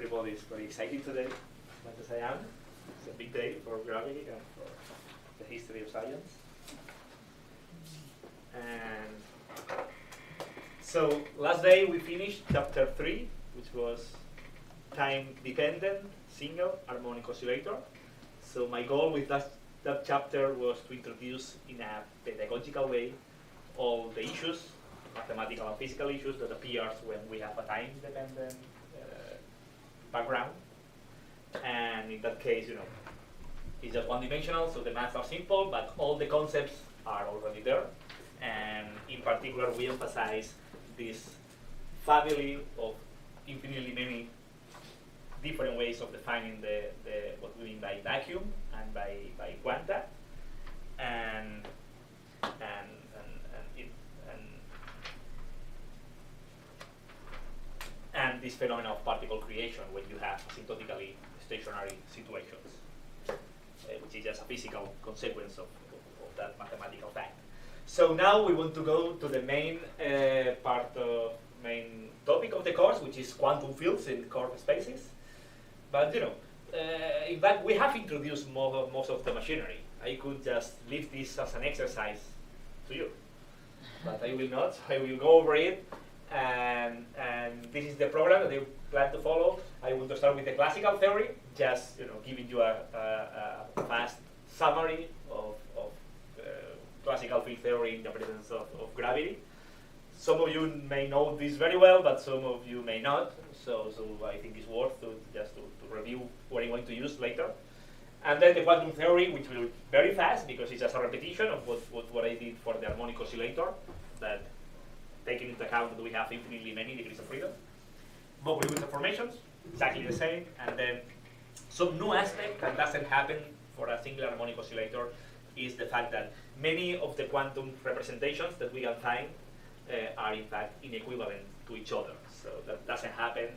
everybody's very excited today, as much as I am. It's a big day for gravity and for the history of science. And so last day we finished chapter 3, which was time-dependent single harmonic oscillator. So my goal with that chapter was to introduce in a pedagogical way all the issues, mathematical and physical issues that appears when we have a time-dependent background. And in that case, it's just one-dimensional, so the maths are simple, but all the concepts are already there. And in particular, we emphasize this family of infinitely many different ways of defining the what we mean by vacuum and by quanta, and this phenomenon of particle creation when you have asymptotically stationary situations, which is just a physical consequence of that mathematical fact. So now we want to go to the main main topic of the course, which is quantum fields in curved spaces. But in fact, we have introduced most of the machinery. I could just leave this as an exercise to you, but I will not. I will go over it, and this is the program that I plan to follow. I want to start with the classical theory, just giving you a fast summary of classical field theory in the presence of gravity. Some of you may know this very well, but some of you may not. So I think it's worth to review what I'm going to use later. And then the quantum theory, which will be very fast because it's just a repetition of what I did for the harmonic oscillator, that taking into account that we have infinitely many degrees of freedom. But with the formations, exactly the same. And then some new aspect that doesn't happen for a single harmonic oscillator is the fact that many of the quantum representations that we can find are in fact inequivalent to each other. So that doesn't happen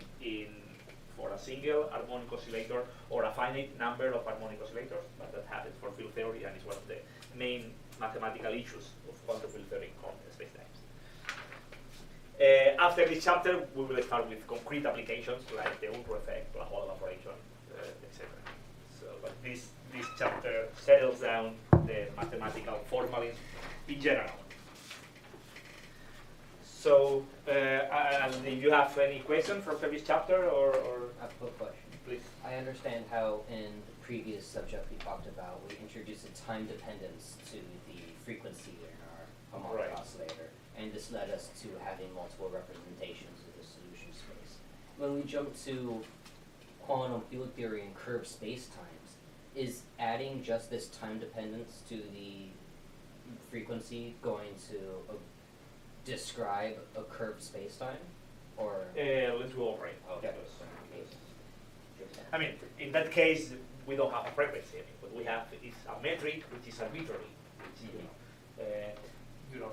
for a single harmonic oscillator or a finite number of harmonic oscillators, but that happens for field theory and is one of the main mathematical issues of quantum field theory in complex spacetimes. After this chapter, we will start with concrete applications like the Unruh effect, black hole evaporation, etc. So, but this chapter settles down the mathematical formalism in general. So, and if you have any question from previous chapter or I have a quick question. Please. I understand how in the previous subject we talked about, we introduced a time dependence to the frequency in our harmonic oscillator, and this led us to having multiple representations of the solution space. When we jump to quantum field theory and curved spacetimes, is adding just this time dependence to the frequency going to describe a curved spacetime, or? Let's go over it. Okay. I mean, in that case, we don't have a frequency. I mean, what we have is a metric, which is arbitrary.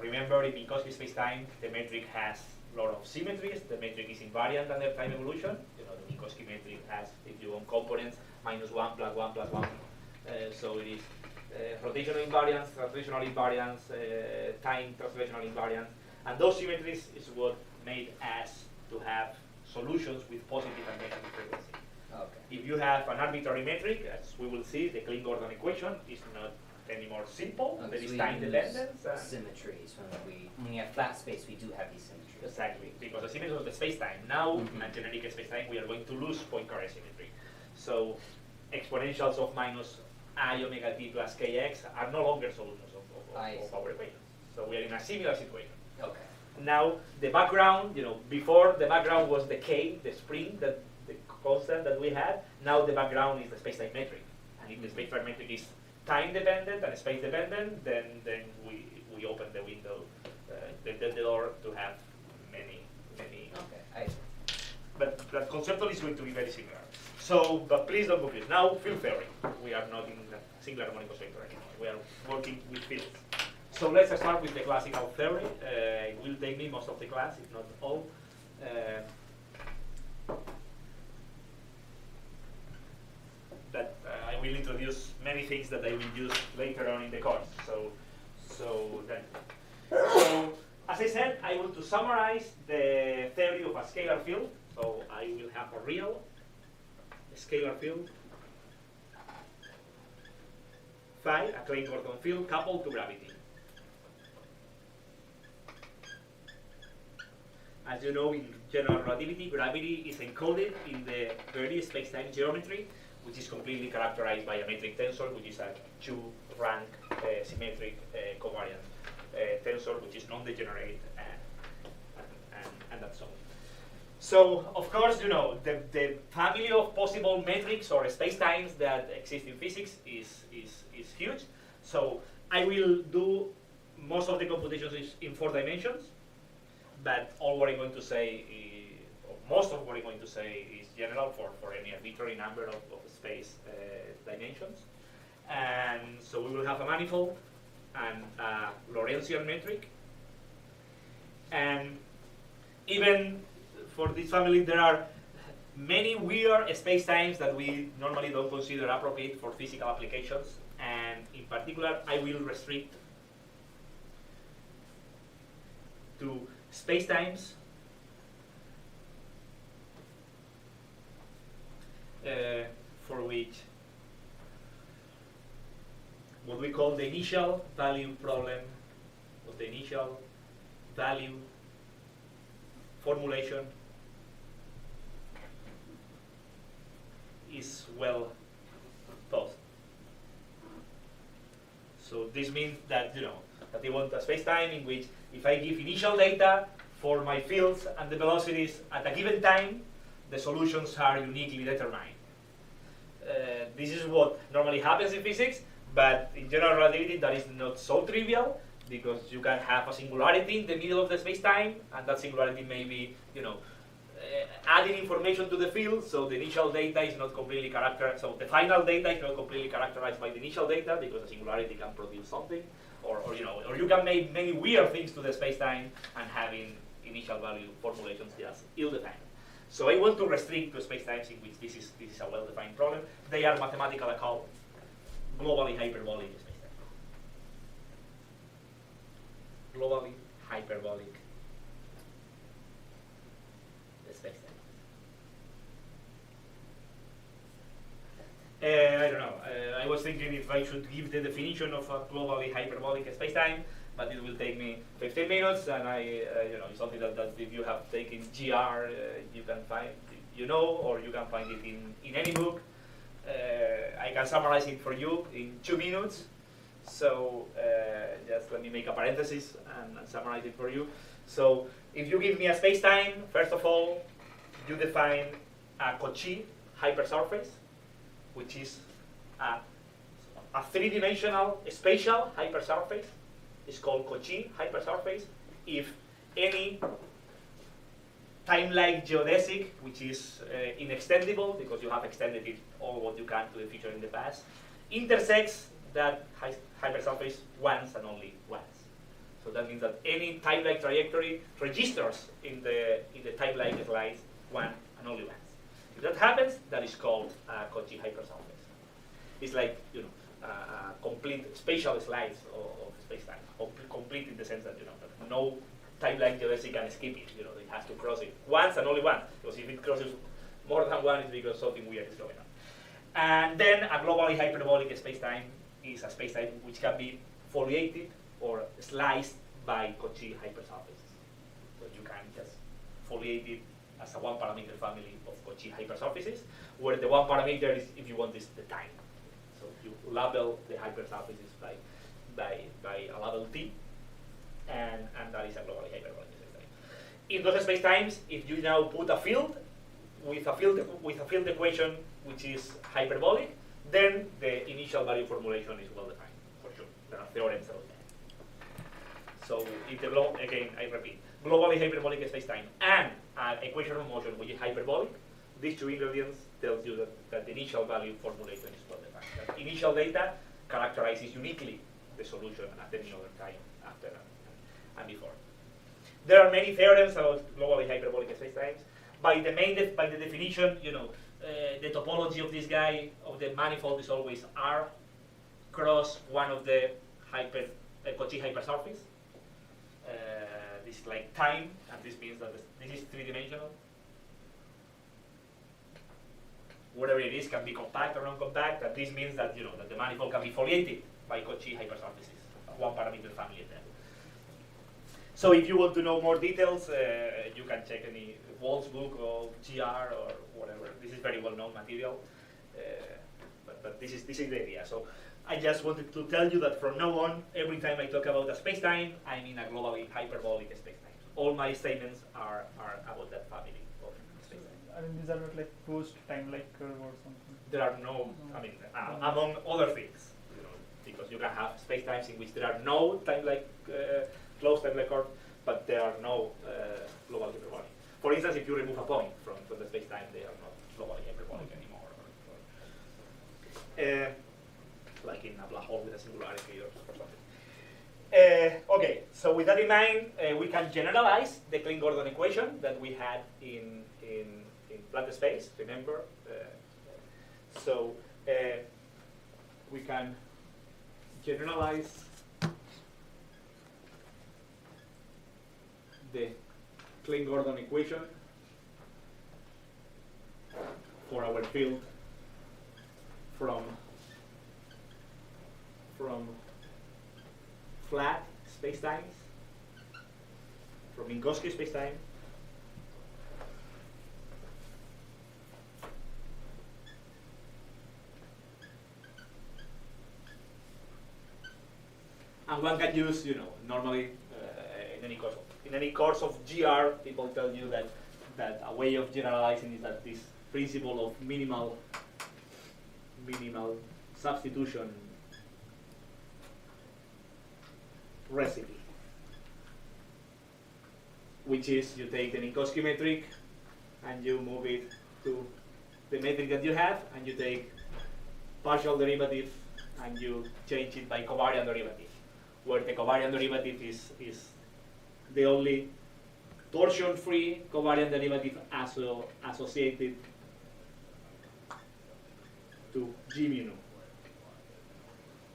Remember in Minkowski spacetime, the metric has a lot of symmetries. The metric is invariant under time evolution. The Minkowski metric has, if you want components, -1 + 1 + 1. So it is rotational invariance, translational invariance, time translational invariance. And those symmetries is what made us to have solutions with positive and negative frequency. Okay. If you have an arbitrary metric, as we will see, the Klein-Gordon equation is not any more simple. There is time dependence. Symmetries. When we have flat space, we do have these symmetries. Exactly, because the symmetry of the spacetime. Now, in a generic spacetime, we are going to lose Poincare symmetry. So, exponentials of -i omega t plus kx are no longer solutions of our equation. So we are in a similar situation. Okay. Now the background, before the background was the K, the spring, the constant that we had. Now the background is the spacetime metric. And if the spacetime metric is time dependent and space dependent, then we open the window, the door to have many. Okay. But conceptually it's going to be very similar. So, but please don't confuse. Now field theory. We are not in the singular harmonic oscillator anymore. We are working with fields. So let's start with the classical theory. It will take me most of the class, if not all. I will introduce many things that I will use later on in the course. So as I said, I want to summarize the theory of a scalar field. So I will have a real scalar field phi, a Klein Gordon field coupled to gravity. As you know, in general relativity, gravity is encoded in the Verdi space-time geometry, which is completely characterized by a metric tensor, which is a two-rank symmetric covariant tensor, which is non-degenerate, and that's all. So, of course, you know, the family of possible metrics or space-times that exist in physics is huge. So I will do most of the computations in 4 dimensions, but all what I'm going to say, or most of what I'm going to say, is general for any arbitrary number of space dimensions. And so we will have a manifold and a Lorentzian metric. And even for this family, there are many weird spacetimes that we normally don't consider appropriate for physical applications. And in particular, I will restrict to spacetimes for which what we call the initial value problem, or the initial value formulation is well posed. So this means that, you know, that they want a space-time in which if I give initial data for my fields and the velocities at a given time, the solutions are uniquely determined. This is what normally happens in physics, but in general relativity that is not so trivial, because you can have a singularity in the middle of the space-time, and that singularity may be, you know, adding information to the field, so the initial data is not completely characterized, so the final data is not completely characterized by the initial data, because the singularity can produce something, or you know, or you can make many weird things to the space-time and having initial value formulations just ill-defined. So I want to restrict to space-times in which this is a well-defined problem. They are mathematically called globally hyperbolic space-time. Globally hyperbolic space-time. I don't know. I was thinking if I should give the definition of a globally hyperbolic space-time, but it will take me 15 minutes, and you know, it's something that if you have taken GR, you can find, you know, or you can find it in any book. I can summarize it for you in 2 minutes. So just let me make a parenthesis and summarize it for you. So if you give me a space-time, first of all, you define a Cauchy hypersurface, which is a 3-dimensional spatial hypersurface. It's called Cauchy hypersurface if any time-like geodesic, which is inextendable because you have extended it all what you can to the future in the past, intersects that hypersurface once and only once. So that means that any time-like trajectory registers in the time-like slice one and only once. If that happens, that is called Cauchy hypersurface. It's like, you know, complete spatial slice of space-time, complete in the sense that, you know, that no time-like geodesic can skip it. You know, it has to cross it once and only once, because if it crosses more than one, it's because something weird is going on. And then a globally hyperbolic space-time is a space-time which can be foliated or sliced by Cauchy hypersurfaces. So you can just foliate it as a 1-parameter family of Cauchy hypersurfaces, where the 1 parameter is, if you want, is the time. So you label the hypersurfaces by a label T, and that is a globally hyperbolic space-time. In those space-times, if you now put a field with a field equation which is hyperbolic, then the initial value formulation is well defined, for sure. There are theorems about that. So if the again, I repeat, globally hyperbolic space-time and an equation of motion which is hyperbolic, these 2 ingredients tells you that the initial value formulation is well defined. That initial data characterizes uniquely the solution at any other time after and before. There are many theorems about globally hyperbolic space-times. By the definition, you know, the topology of this guy, of the manifold, is always R cross one of the Cauchy hypersurface. This is like time, and this means that this is 3-dimensional. whatever it is can be compact or non-compact, and this means that that the manifold can be foliated by Cauchy hypersurfaces, one parameter family of them. So if you want to know more details, you can check any Wall's book or GR or whatever. This is very well-known material, but this is the idea. So I just wanted to tell you that from now on, every time I talk about a spacetime, I mean a globally hyperbolic spacetime. All my statements are about that family of spacetime. I mean, these are not like closed time-like curve or something. There are no, I mean, among other things, because you can have spacetimes in which there are no time-like closed time-like curve, but there are no global hyperbolic. For instance, if you remove a point from the spacetime, they are not globally hyperbolic anymore. Like in a black hole with a singularity or something. Okay, so with that in mind, we can generalize the Klein-Gordon equation that we had in flat space, remember? So we can generalize the Klein-Gordon equation for our field from flat spacetimes, from Minkowski spacetime, and one can use, normally in any course of GR, people tell you that a way of generalizing is that this principle of minimal substitution recipe, which is you take the Minkowski metric and you move it to the metric that you have, and you take partial derivative and you change it by covariant derivative, where the covariant derivative is the only torsion-free covariant derivative associated to G mu nu.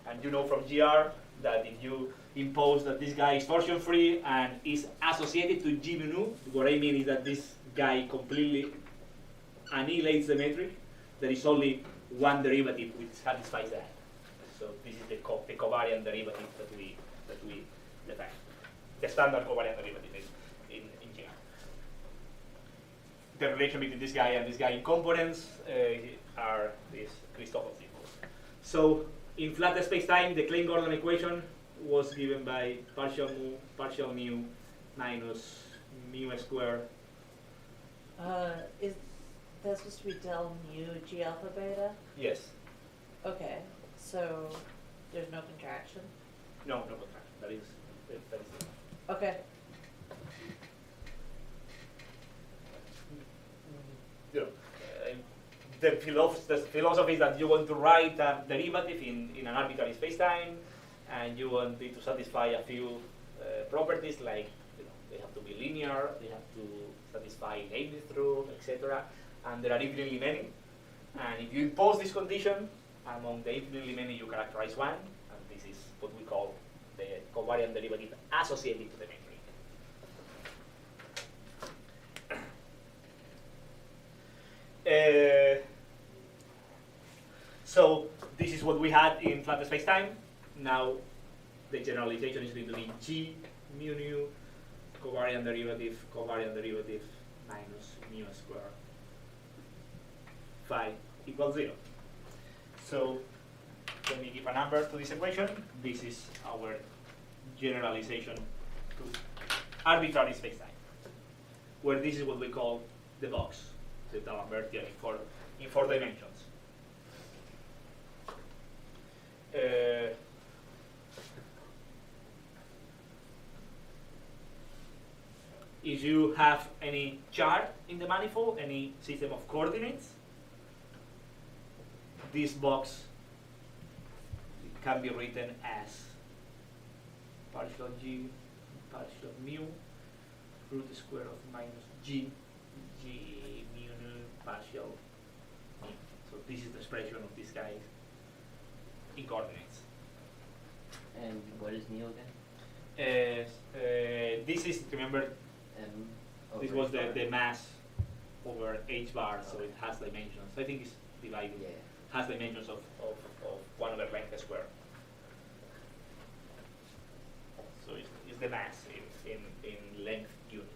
And you know from GR that if you impose that this guy is torsion-free and is associated to G mu nu, what I mean is that this guy completely annihilates the metric. There is only one derivative which satisfies that. So this is the covariant derivative that we define. The standard covariant derivative is in GR. The relation between this guy and this guy in components are these Christoffel symbols. So in flat spacetime, the Klein-Gordon equation was given by partial mu minus mu squared. Is that supposed to be del mu G alpha beta? Yes. Okay, so there's no contraction? No contraction. That is it. Okay. The philosophy is that you want to write a derivative in an arbitrary spacetime, and you want it to satisfy a few properties, like they have to be linear, they have to satisfy Leibniz rule, etc. And there are infinitely many. And if you impose this condition, among the infinitely many you characterize one, and this is what we call the covariant derivative associated to the metric. So this is what we had in flat spacetime. Now the generalization is going to be G mu nu covariant derivative minus mu squared phi equals 0. So let me give a number to this equation. This is our generalization to arbitrary spacetime, where this is what we call the box, the D'Alembert theory in 4 dimensions. If you have any chart in the manifold, any system of coordinates, this box can be written as partial G partial mu root square of minus G mu nu partial mu. So this is the expression of this guy in coordinates. And what is mu again? This is, remember, this was the mass over h bar, so it has dimensions. I think it's divided, Yeah. has dimensions of 1 over length squared. So it's the mass in length units.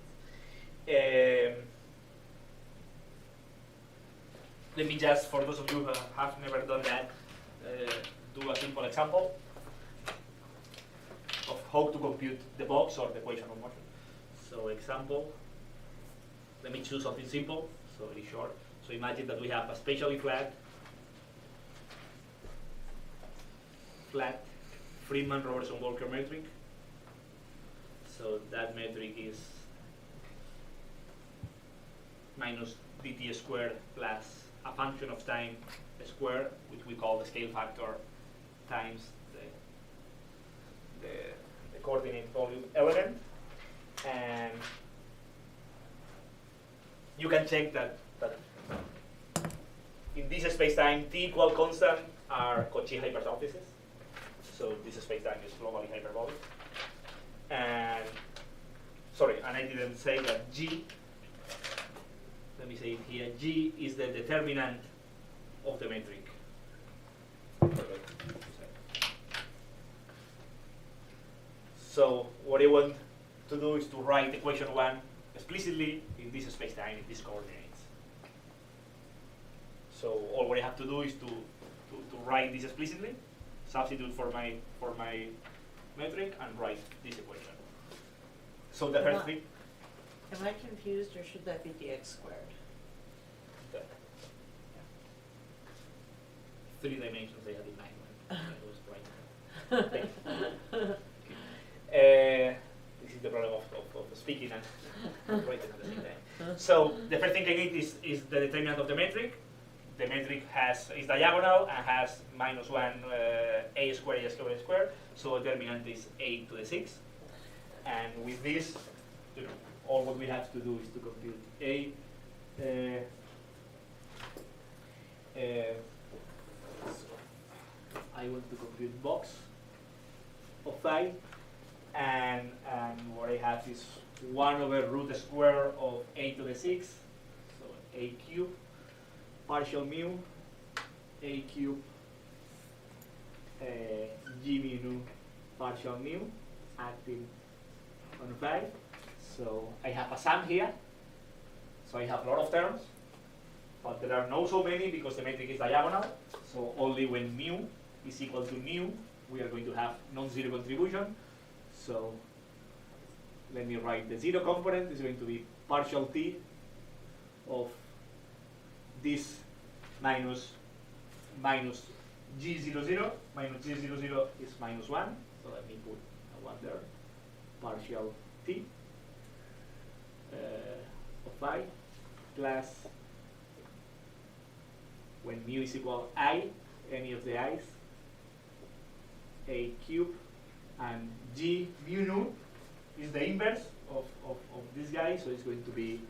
Let me just, for those of you who have never done that, do a simple example of how to compute the box or the equation of motion. So example, let me choose something simple, so very short. So imagine that we have a spatially flat Friedman-Robertson-Walker metric. So that metric is minus dt squared plus a function of time squared, which we call the scale factor, times the coordinate volume element. And you can check that in this spacetime, t equal constant are Cauchy hypersurfaces. So this spacetime is globally hyperbolic. And sorry, and I didn't say that G, let me say it here, G is the determinant of the metric. So what I want to do is to write equation 1 explicitly in this spacetime, in these coordinates. So all what I have to do is to write this explicitly, substitute for my metric, and write this equation. So the first thing. Am I confused, or should that be dx squared? The 3 dimensions I had in mind when I was writing. This is the problem of speaking and writing at the same time. So the first thing I need is the determinant of the metric. The metric is diagonal and has minus 1 a squared squared. So the determinant is a to the 6. And with this, all what we have to do is to compute a. So I want to compute box of phi, and what I have is 1 over root square of a to the 6, so a cube, partial mu, a cube, g mu nu, partial mu, acting on phi. So I have a sum here, so I have a lot of terms, but there are not so many because the metric is diagonal, so only when mu is equal to nu, we are going to have non-zero contribution. So let me write the 0 component is going to be partial t of this minus g00, minus g00 is minus 1, so let me put a 1 there, partial t of phi plus, when mu is equal I, any of the i's, a cube, and g mu nu is the inverse of this guy, so it's going to be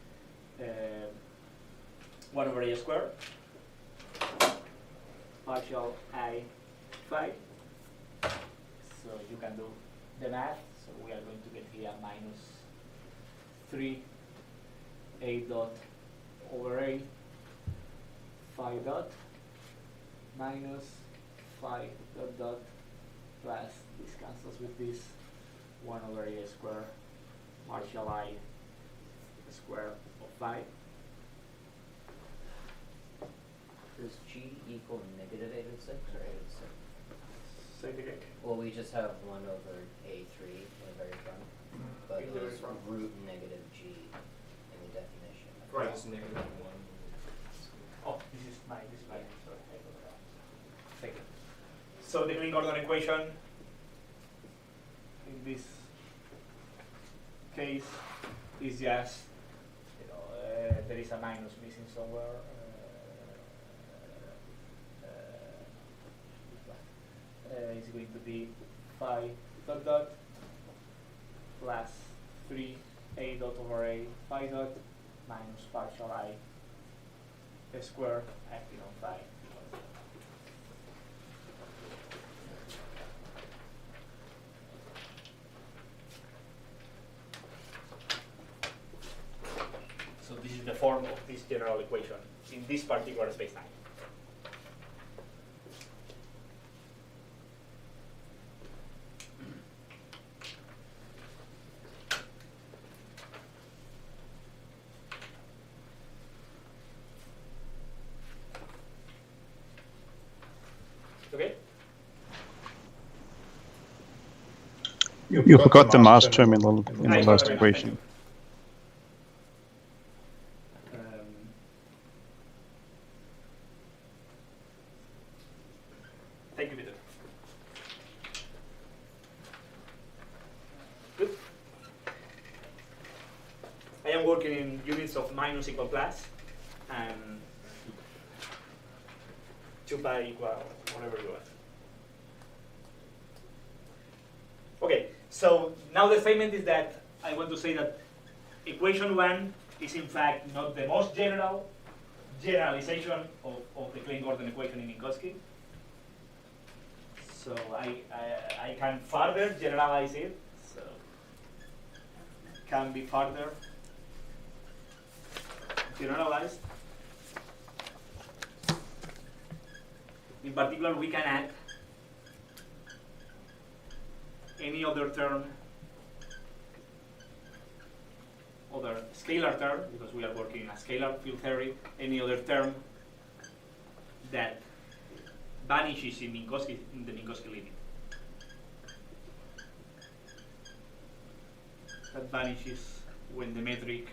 1 over a squared, partial I phi. So you can do the math, so we are going to get here minus 3 a dot over a phi dot minus phi dot dot plus this cancels with this 1 over a square partial I square of phi. Does g equal negative a to the 6 or a to the 6? Say it again. Well, we just have 1 over a3 in the very front, but In the very it's front. root negative g in the definition. Right. It's negative 1. Oh, this is mine. Sorry, I forgot. Thank you. So the green Gordon equation in this case is just, there is a minus missing somewhere. It's going to be phi dot dot plus 3 a dot over a phi dot minus partial I square acting on phi. So this is the form of this general equation in this particular spacetime. You forgot the mass terminal in the last equation. Thank you, Peter. Good. I am working in units of minus equal plus and 2 pi equal whatever you want. Okay, so now the statement is that I want to say that equation 1 is in fact not the most generalization of the Klein-Gordon equation in Minkowski. So I can further generalize it. So can be further generalized. In particular, we can add any other term, other scalar term, because we are working in a scalar field theory, any other term that vanishes in the Minkowski limit. That vanishes when the metric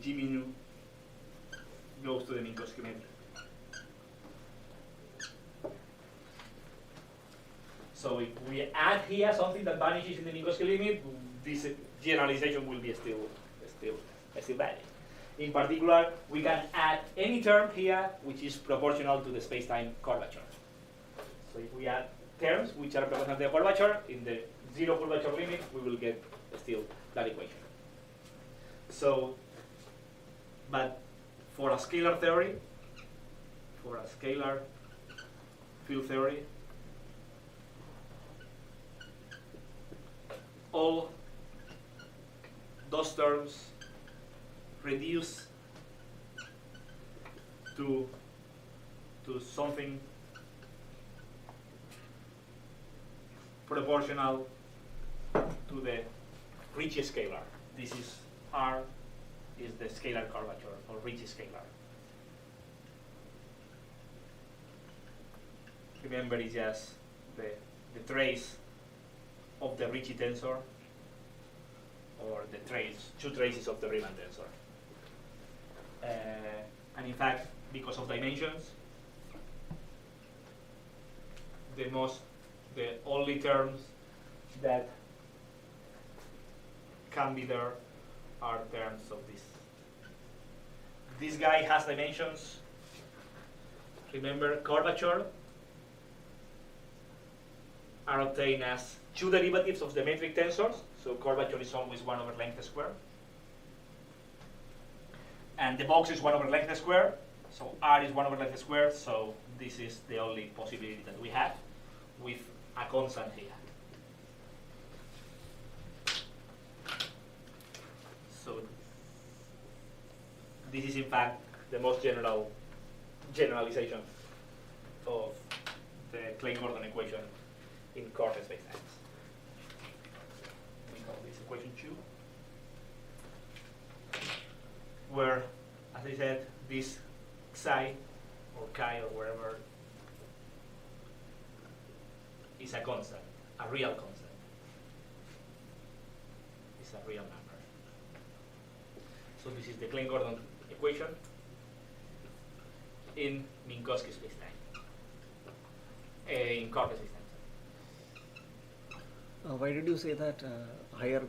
G mu goes to the Minkowski metric. So if we add here something that vanishes in the Minkowski limit, this generalization will be still valid. In particular, we can add any term here which is proportional to the spacetime curvature. So if we add terms which are proportional to the curvature, in the zero curvature limit, we will get still that equation. So, but for a scalar theory, for a scalar field theory, all those terms reduce to something proportional to the Ricci scalar. This is R is the scalar curvature or Ricci scalar. Remember, it's just the trace of the Ricci tensor, or the two traces of the Riemann tensor. And in fact, because of dimensions, the only terms that can be there are terms of this. This guy has dimensions. Remember, curvature are obtained as two derivatives of the metric tensors. So curvature is always 1 over length squared. And the box is 1 over length squared. So R is 1 over length squared. So this is the only possibility that we have with a constant here. So this is in fact the most generalization of the Klein-Gordon equation in curved spacetimes. We call this equation 2, where, as I said, this psi or chi or wherever is a constant, a real constant. It's a real number. So this is the Klein-Gordon equation in Minkowski spacetime, in curved spacetime. Why did you say that higher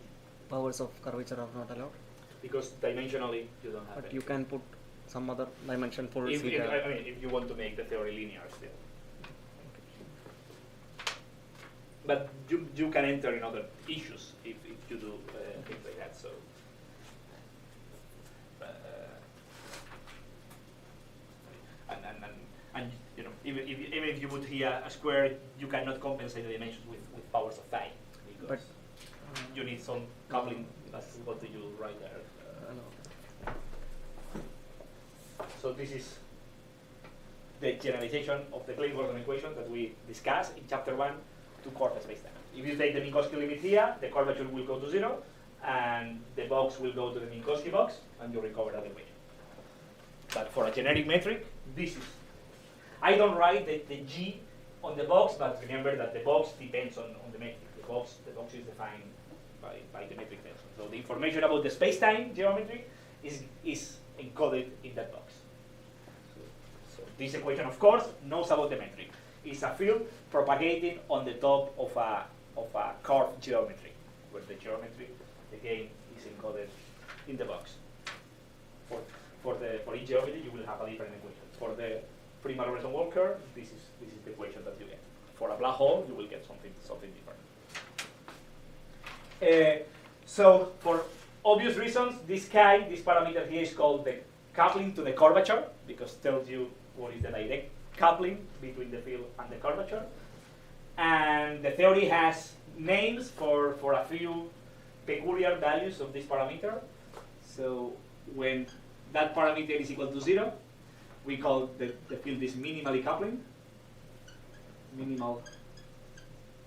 powers of curvature are not allowed? Because dimensionally you don't have But it. you can put some other dimension for If theta. if you want to make the theory linear still. But you can enter in other issues if you do things like that. So, and you know, even if you put here a square, you cannot compensate the dimensions with powers of phi, because you need some coupling. That's what do you write there. No. So this is the generalization of the Klein-Gordon equation that we discussed in chapter 1 to curved spacetime. If you take the Minkowski limit here, the curvature will go to 0, and the box will go to the Minkowski box, and you recover that equation. But for a generic metric, this is. I don't write the G on the box, but remember that the box depends on the metric. The box is defined by the metric tensor. So the information about the space-time geometry is encoded in that box. So this equation, of course, knows about the metric. It's a field propagating on the top of a curved geometry, where the geometry, again, is encoded in the box. For each geometry, you will have a different equation. For the free Malrobertson wall curve, this is the equation that you get. For a black hole, you will get something different. So for obvious reasons, this parameter here is called the coupling to the curvature, because it tells you what is the direct coupling between the field and the curvature. And the theory has names for a few peculiar values of this parameter. So when that parameter is equal to 0, we call the field is minimally coupling. Minimal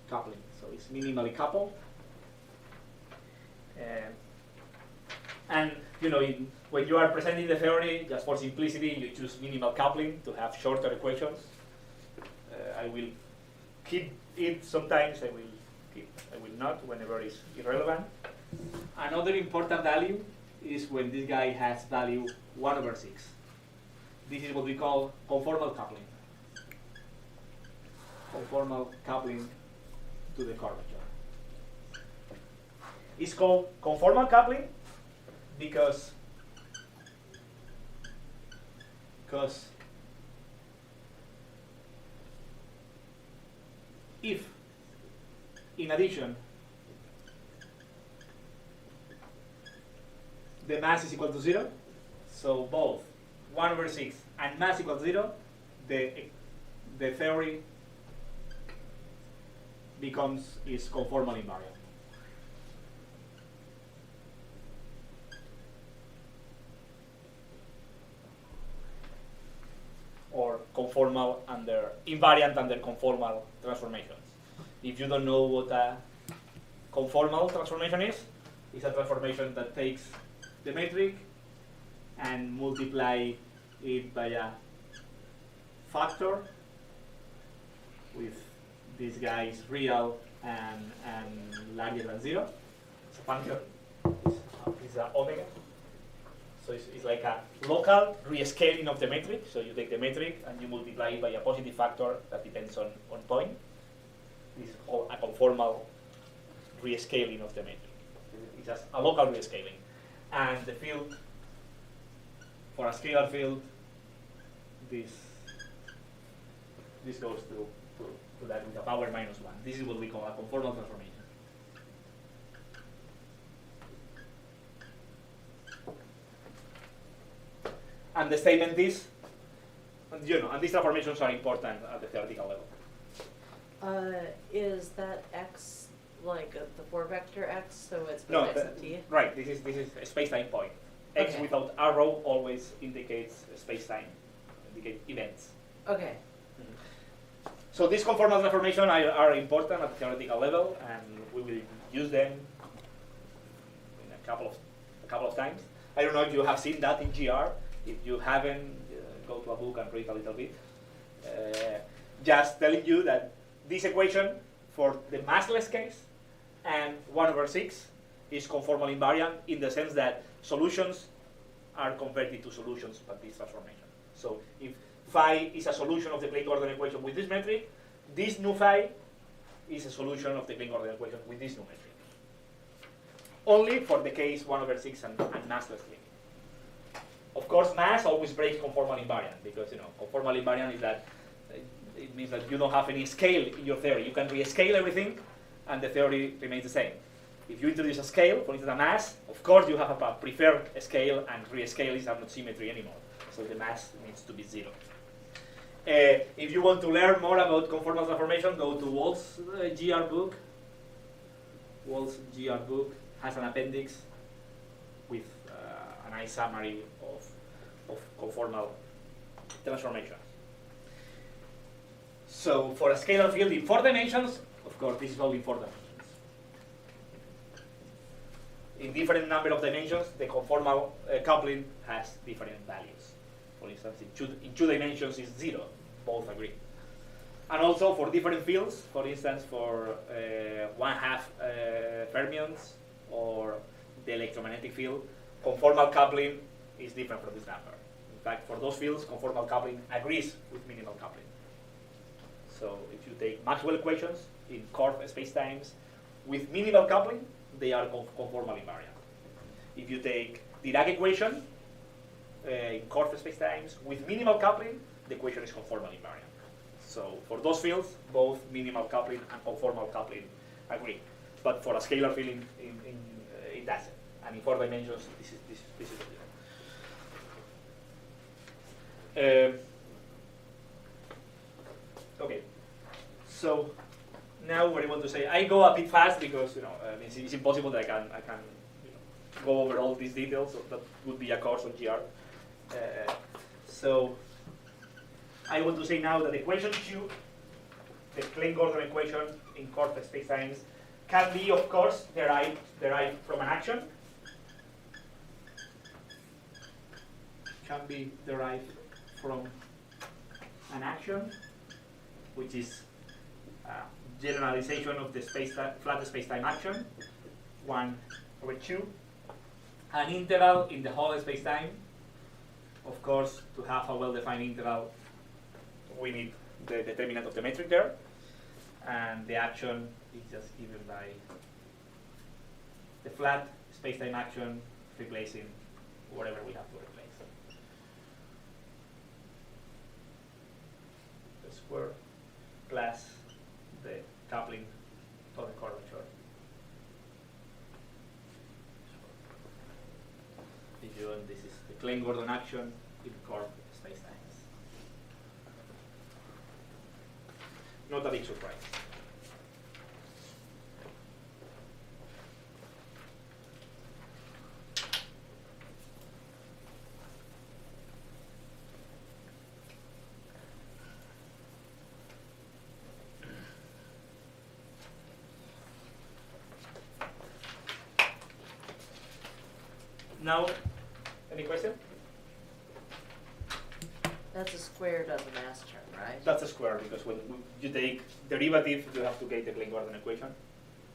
coupling. So it's minimally coupled. And when you are presenting the theory, just for simplicity, you choose minimal coupling to have shorter equations. I will keep it sometimes. I will not whenever it's irrelevant. Another important value is when this guy has value 1/6. This is what we call conformal coupling. Conformal coupling to the curvature. It's called conformal coupling because if, in addition, the mass is equal to 0, so both 1/6 and mass equal to 0, the theory is conformal invariant. Or invariant under conformal transformations. If you don't know what a conformal transformation is, it's a transformation that takes the metric and multiply it by a factor with this guy is real and larger than 0. It's a function. It's a omega. So it's like a local rescaling of the metric. So you take the metric and you multiply it by a positive factor that depends on point. This is called a conformal rescaling of the metric. It's just a local rescaling. And the field, for a scalar field, this goes to that with a power -1. This is what we call a conformal transformation. And the statement is, and these transformations are important at the theoretical level. Is that x like the 4-vector x, so it's No, x of t? right. This is a space-time point. X Okay. without arrow always indicates space-time, indicate events. Okay. So these conformal transformations are important at the theoretical level, and we will use them in a couple of times. I don't know if you have seen that in GR. If you haven't, go to a book and read a little bit. Just telling you that this equation for the massless case and 1/6 is conformal invariant in the sense that solutions are converted to solutions by this transformation. So if phi is a solution of the Klein-Gordon equation with this metric, this nu phi is a solution of the Klein-Gordon equation with this nu metric. Only for the case 1/6 and massless case. Of course, mass always breaks conformal invariant because conformal invariant is that it means that you don't have any scale in your theory. You can rescale everything, and the theory remains the same. If you introduce a scale, for instance, a mass, of course you have a preferred scale, and rescales are not symmetry anymore. So the mass needs to be 0. If you want to learn more about conformal transformation, go to Wald's GR book. Wald's GR book has an appendix with a nice summary of conformal transformation. So for a scalar field in 4 dimensions, of course, this is all in 4 dimensions. In different number of dimensions, the conformal coupling has different values. For instance, in two dimensions is 0. Both agree. And also for different fields, for instance, for 1/2 fermions or the electromagnetic field, conformal coupling is different from this number. In fact, for those fields, conformal coupling agrees with minimal coupling. So if you take Maxwell equations in curved spacetimes with minimal coupling, they are conformal invariant. If you take Dirac equation in curved spacetimes with minimal coupling, the equation is conformal invariant. So for those fields, both minimal coupling and conformal coupling agree. But for a scalar field, it doesn't. And in 4 dimensions, this is the deal. Okay. So now what I want to say, I go a bit fast because it's impossible that I can go over all these details. So that would be a course on GR. So I want to say now that equation 2, the Klein-Gordon equation in curved spacetimes, can be, of course, derived from an action. Can be derived from an action, which is generalization of the flat spacetime action, 1/2. An integral in the whole spacetime. Of course, to have a well-defined integral, we need the determinant of the metric there, and the action is just given by the flat spacetime action replacing whatever we have to replace. The square plus the coupling of the curvature. If you want, this is the Klein-Gordon action in curved spacetimes. Not a big surprise. Now, any question? That's a squared of the mass term, right? That's a square because when you take derivative, you have to get the Klein-Gordon equation.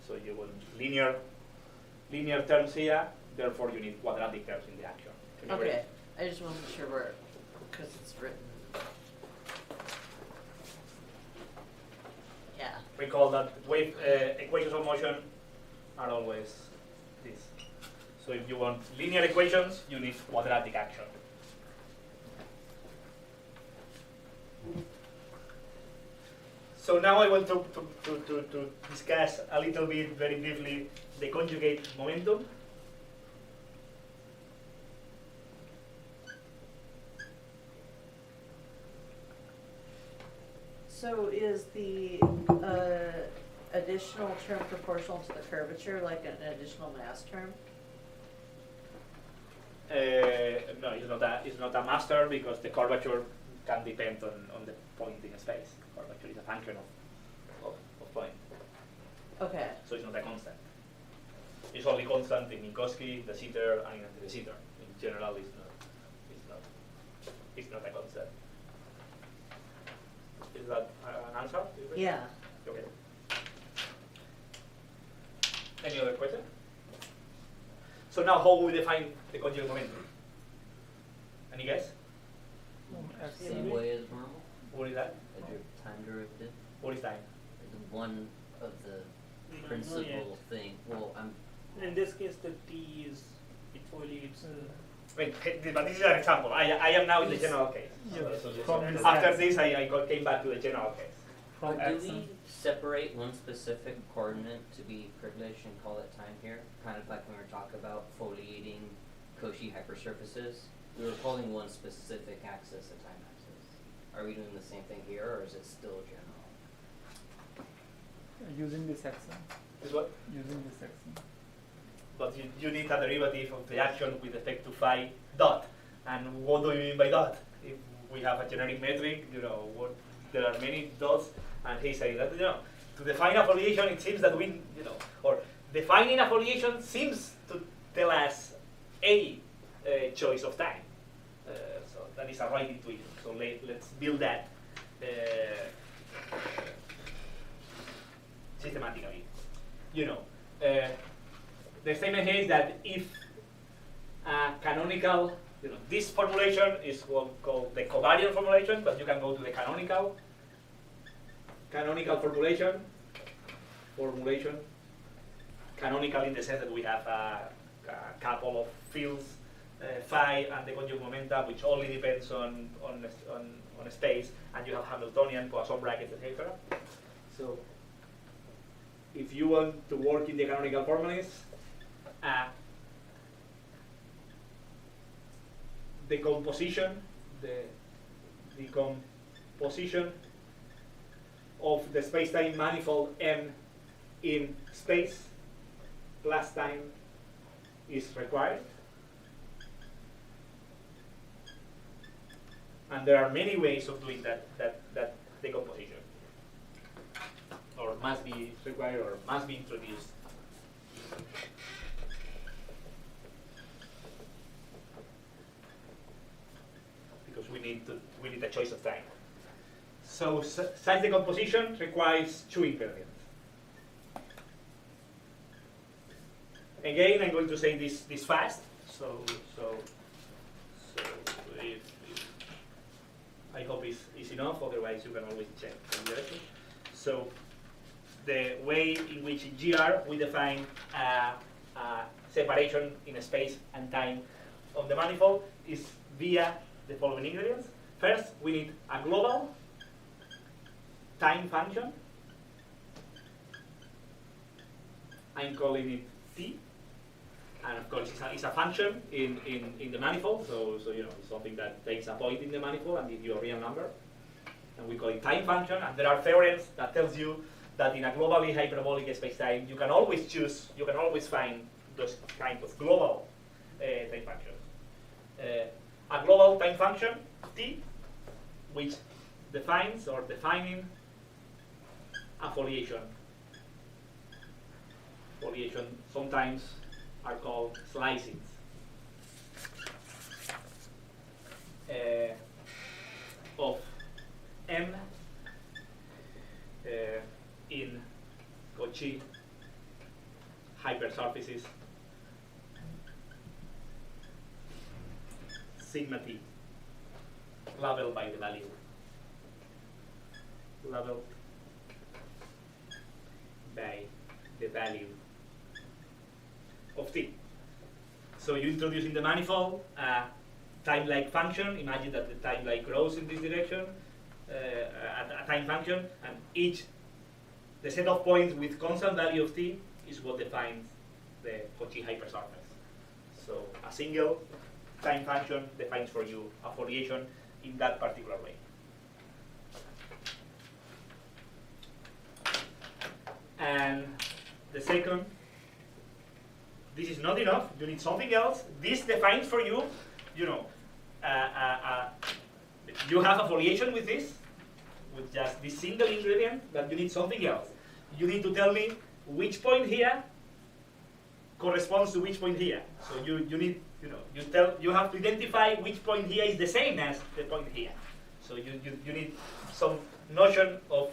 So you want linear terms here, therefore you need quadratic terms in the action. Remember Okay, it? I just want to make sure we're, because it's written. Yeah. Recall that wave equations of motion are always this. So if you want linear equations, you need quadratic action. So now I want to discuss a little bit, very briefly, the conjugate momentum. So is the additional term proportional to the curvature, like an additional mass term? No, it's not a master because the curvature can depend on the point in space. Curvature is a function of point. Okay. So it's not a constant. It's only constant in Minkowski, de Sitter, and in de Sitter. In general, it's not a constant. Is that an answer? Yeah. Okay. Any other question? So now, how we define the conjugate momentum? Any guess? Same way as normal, What is that? as your time derivative. What is time? One of the principal thing. Well, I'm In this case, the T is it's Wait, but this is an example. I am now in the general case. After this, I came back to the general case. From do X we separate one specific coordinate to be privileged and call it time here? Kind of like when we were talking about foliating Cauchy hypersurfaces. We were calling one specific axis a time axis. Are we doing the same thing here, or is it still general? using this action. Is what? Using this action. But you need a derivative of the action with respect to phi dot. And what do you mean by dot? If we have a generic metric, there are many dots, and he said that, to define a foliation, it seems that or defining a foliation seems to tell us a choice of time. So that is a right intuition. So let's build that. systematically. You know, the statement here is that if a canonical, this formulation is called the covariant formulation, but you can go to the canonical formulation, canonical in the sense that we have a couple of fields, phi and the conjugate momentum, which only depends on space, and you have Hamiltonian, Poisson brackets, etc. So, if you want to work in the canonical formulas, the composition of the space-time manifold M in space plus time is required. And there are many ways of doing that decomposition, or must be required, or must be introduced. Because we need a choice of time. So such decomposition requires two ingredients. Again, I'm going to say this fast. So if I hope it's enough. Otherwise, you can always check the direction. So the way in which GR we define a separation in space and time of the manifold is via the following ingredients. First, we need a global time function. I'm calling it T, and of course it's a function in the manifold. So it's something that takes a point in the manifold and gives you a real number, and we call it time function. And there are theorems that tells you that in a globally hyperbolic spacetime you can always find those kinds of global time functions. A global time function T, which defines or defining a foliation. Foliation sometimes are called slicings. Of M in Cauchy hypersurfaces sigma T, labeled by the value. Labeled by the value of T. So you introduce in the manifold a time-like function. Imagine that the time-like grows in this direction, a time function, and the set of points with constant value of T is what defines the Cauchy hypersurface. So a single time function defines for you a foliation in that particular way. And the second, this is not enough, you need something else. This defines for you, you have a foliation with this, with just this single ingredient, but you need something else. You need to tell me which point here corresponds to which point here. So you need, you have to identify which point here is the same as the point here. So you need some notion of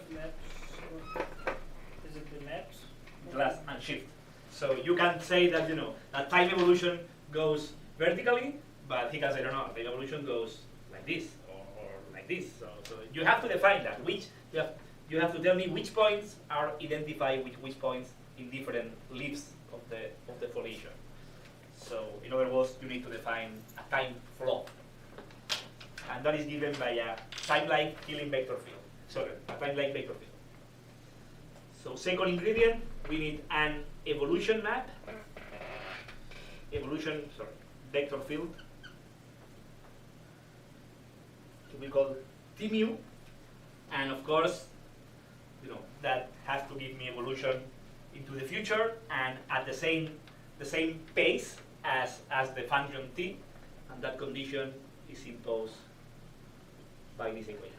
Is it the maps? glass and shift. So you can say that that time evolution goes vertically, but he can say no, time evolution goes like this or like this. So you have to define that. You have to tell me which points are identified with which points in different leaves of the foliation. So in other words, you need to define a time flow, and that is given by a time-like Killing vector field. Sorry, a time-like vector field. So second ingredient, we need an evolution map, vector field, to be called T mu, and of course, that has to give me evolution into the future and at the same pace as the function T, and that condition is imposed by this equation.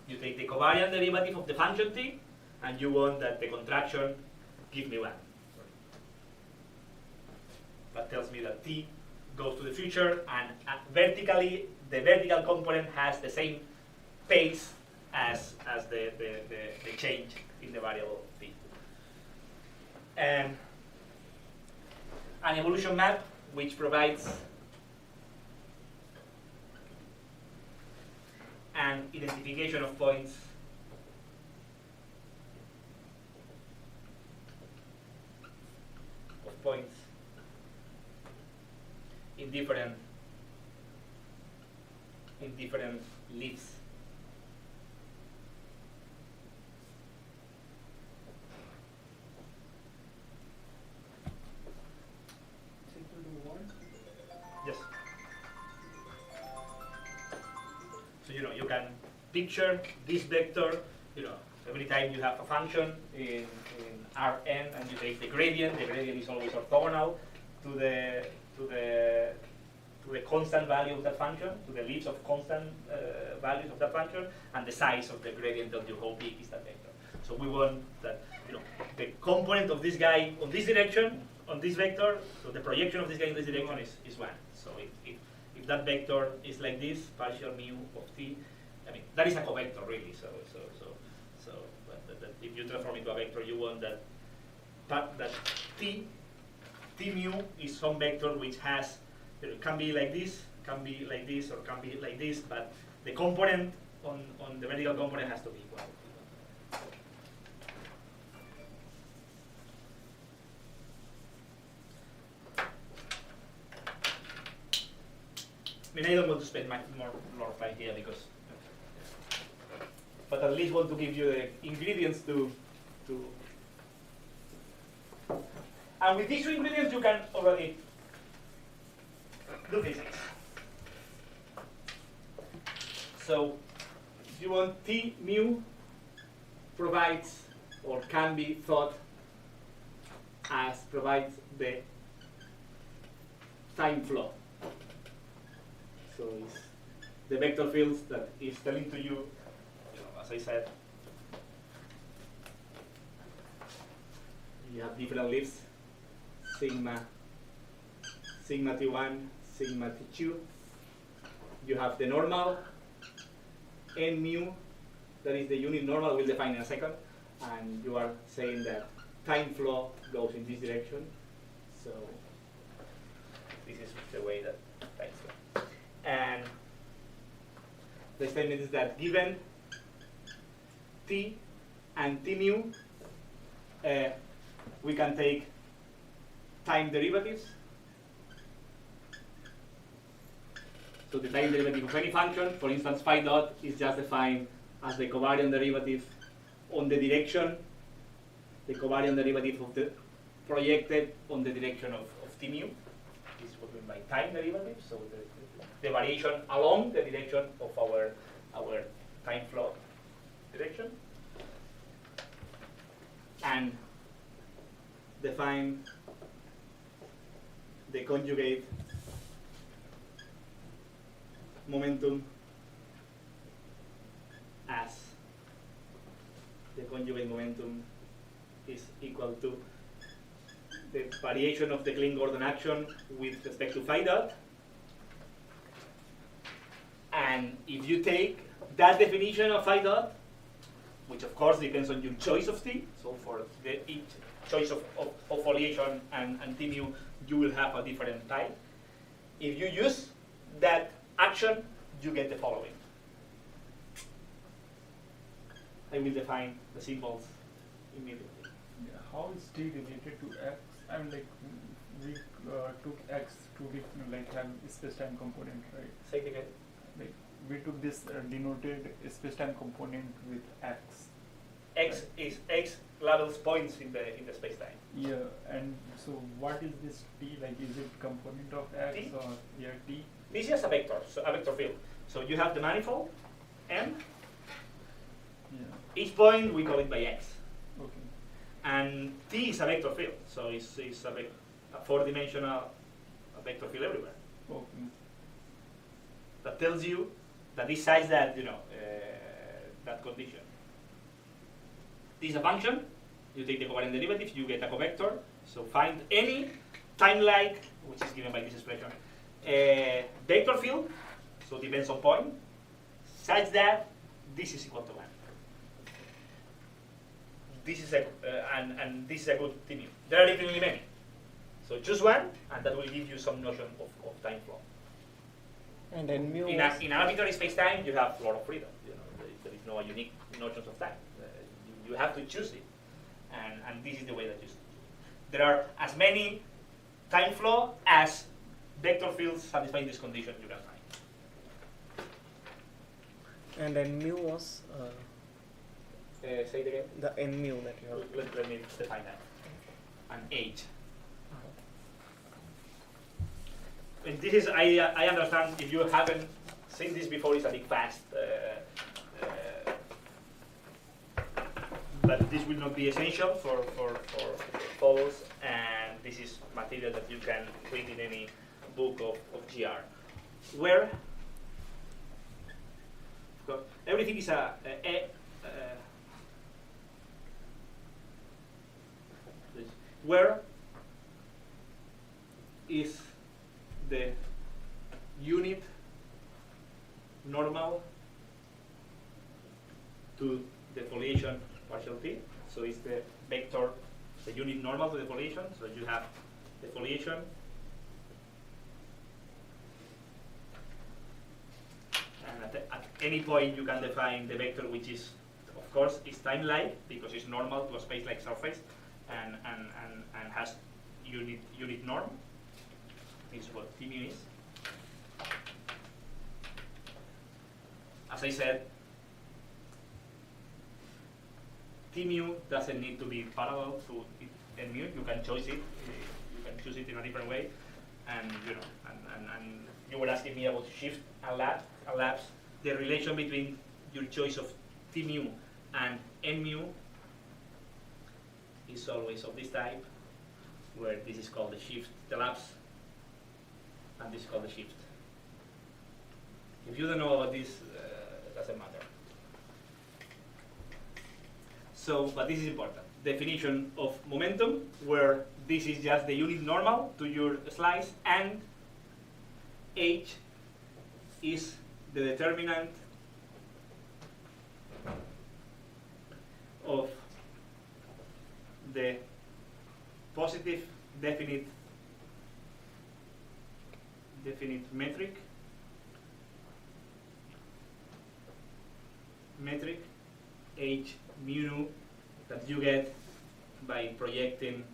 You take the covariant derivative of the function T, and you want that the contraction give me 1. That tells me that T goes to the future, and vertically, the vertical component has the same pace as the change in the variable T. and an evolution map which provides an identification of points in different leaves. Yes. So you can picture this vector. Every time you have a function in Rn and you take the gradient is always orthogonal to the constant value of that function, to the leaves of constant values of that function, and the size of the gradient of your whole peak is that vector. So we want that the component of this guy on this direction, on this vector, so the projection of this guy in this direction is 1. So if that vector is like this, partial mu of t, I mean that is a covector really. So if you transform into a vector, you want that t mu is some vector which has, it can be like this, can be like this, or can be like this, but the component on the vertical component has to be equal. I mean, I don't want to spend more time here because, but at least want to give you the ingredients to. And with these two ingredients, you can already do physics. So, if you want T mu provides or can be thought as provides the time flow. So it's the vector fields that is telling to you, as I said, you have different leaves, sigma t1, sigma t2. You have the normal, n mu, that is the unit normal, we'll define in a second, and you are saying that time flow goes in this direction. So this is the way that time flow. And the statement is that given t and t mu, we can take time derivatives. So the time derivative of any function, for instance, phi dot, is just defined as the covariant derivative on the direction, the covariant derivative of the projected on the direction of t mu. This is what we mean by time derivative. So the variation along the direction of our time flow direction, and define the conjugate momentum as the conjugate momentum is equal to the variation of the Klein-Gordon action with respect to phi dot. And if you take that definition of phi dot, which of course depends on your choice of t, so for each choice of foliation and t mu, you will have a different type. If you use that action, you get the following. I will define the symbols immediately. Yeah, how is t related to x? I mean, like we took x to be like have space-time component, right? Say it again. Like we took this denoted space-time component with x. X is x levels points in the space-time. Yeah, and so what is this t? Like, is it component of x T? or t? This is just a vector, so a vector field. So you have the manifold M. Yeah. Each point we call it by x, Okay. and T is a vector field. So it's a four-dimensional vector field everywhere. Okay. That tells you that this size that that condition. This is a function. You take the covariant derivative, you get a covector. So find any time-like, which is given by this expression, vector field. So it depends on point, such that this is equal to 1. this is a and this is a good TMU. There are definitely many. So choose one, and that will give you some notion of time flow. And then mu In an arbitrary space-time, you have a lot of freedom. There is no unique notions of time. You have to choose it, and this is the way that you. There are as many time flow as vector fields satisfying this condition you can find. and then mu was Say it again. the n mu that you have. Let me define that. And h. And this is, I understand if you haven't seen this before, it's a big fast. But this will not be essential for follows, and this is material that you can read in any book of GR. Where everything is where is the unit normal to the foliation partial t? So it's the vector, the unit normal to the foliation. So you have the foliation and at any point you can define the vector, which is, of course, is time-like because it's normal to a space-like surface and has unit norm. Is what T mu is. As I said, T mu doesn't need to be parallel to n mu. You can choose it. You can choose it in a different way. And and you were asking me about shift and lapse. The relation between your choice of T mu and n mu is always of this type, where this is called the shift, the lapse, and this is called the shift. If you don't know about this, it doesn't matter. So, but this is important. Definition of momentum, where this is just the unit normal to your slice, and h is the determinant of the positive definite metric h mu that you get by projecting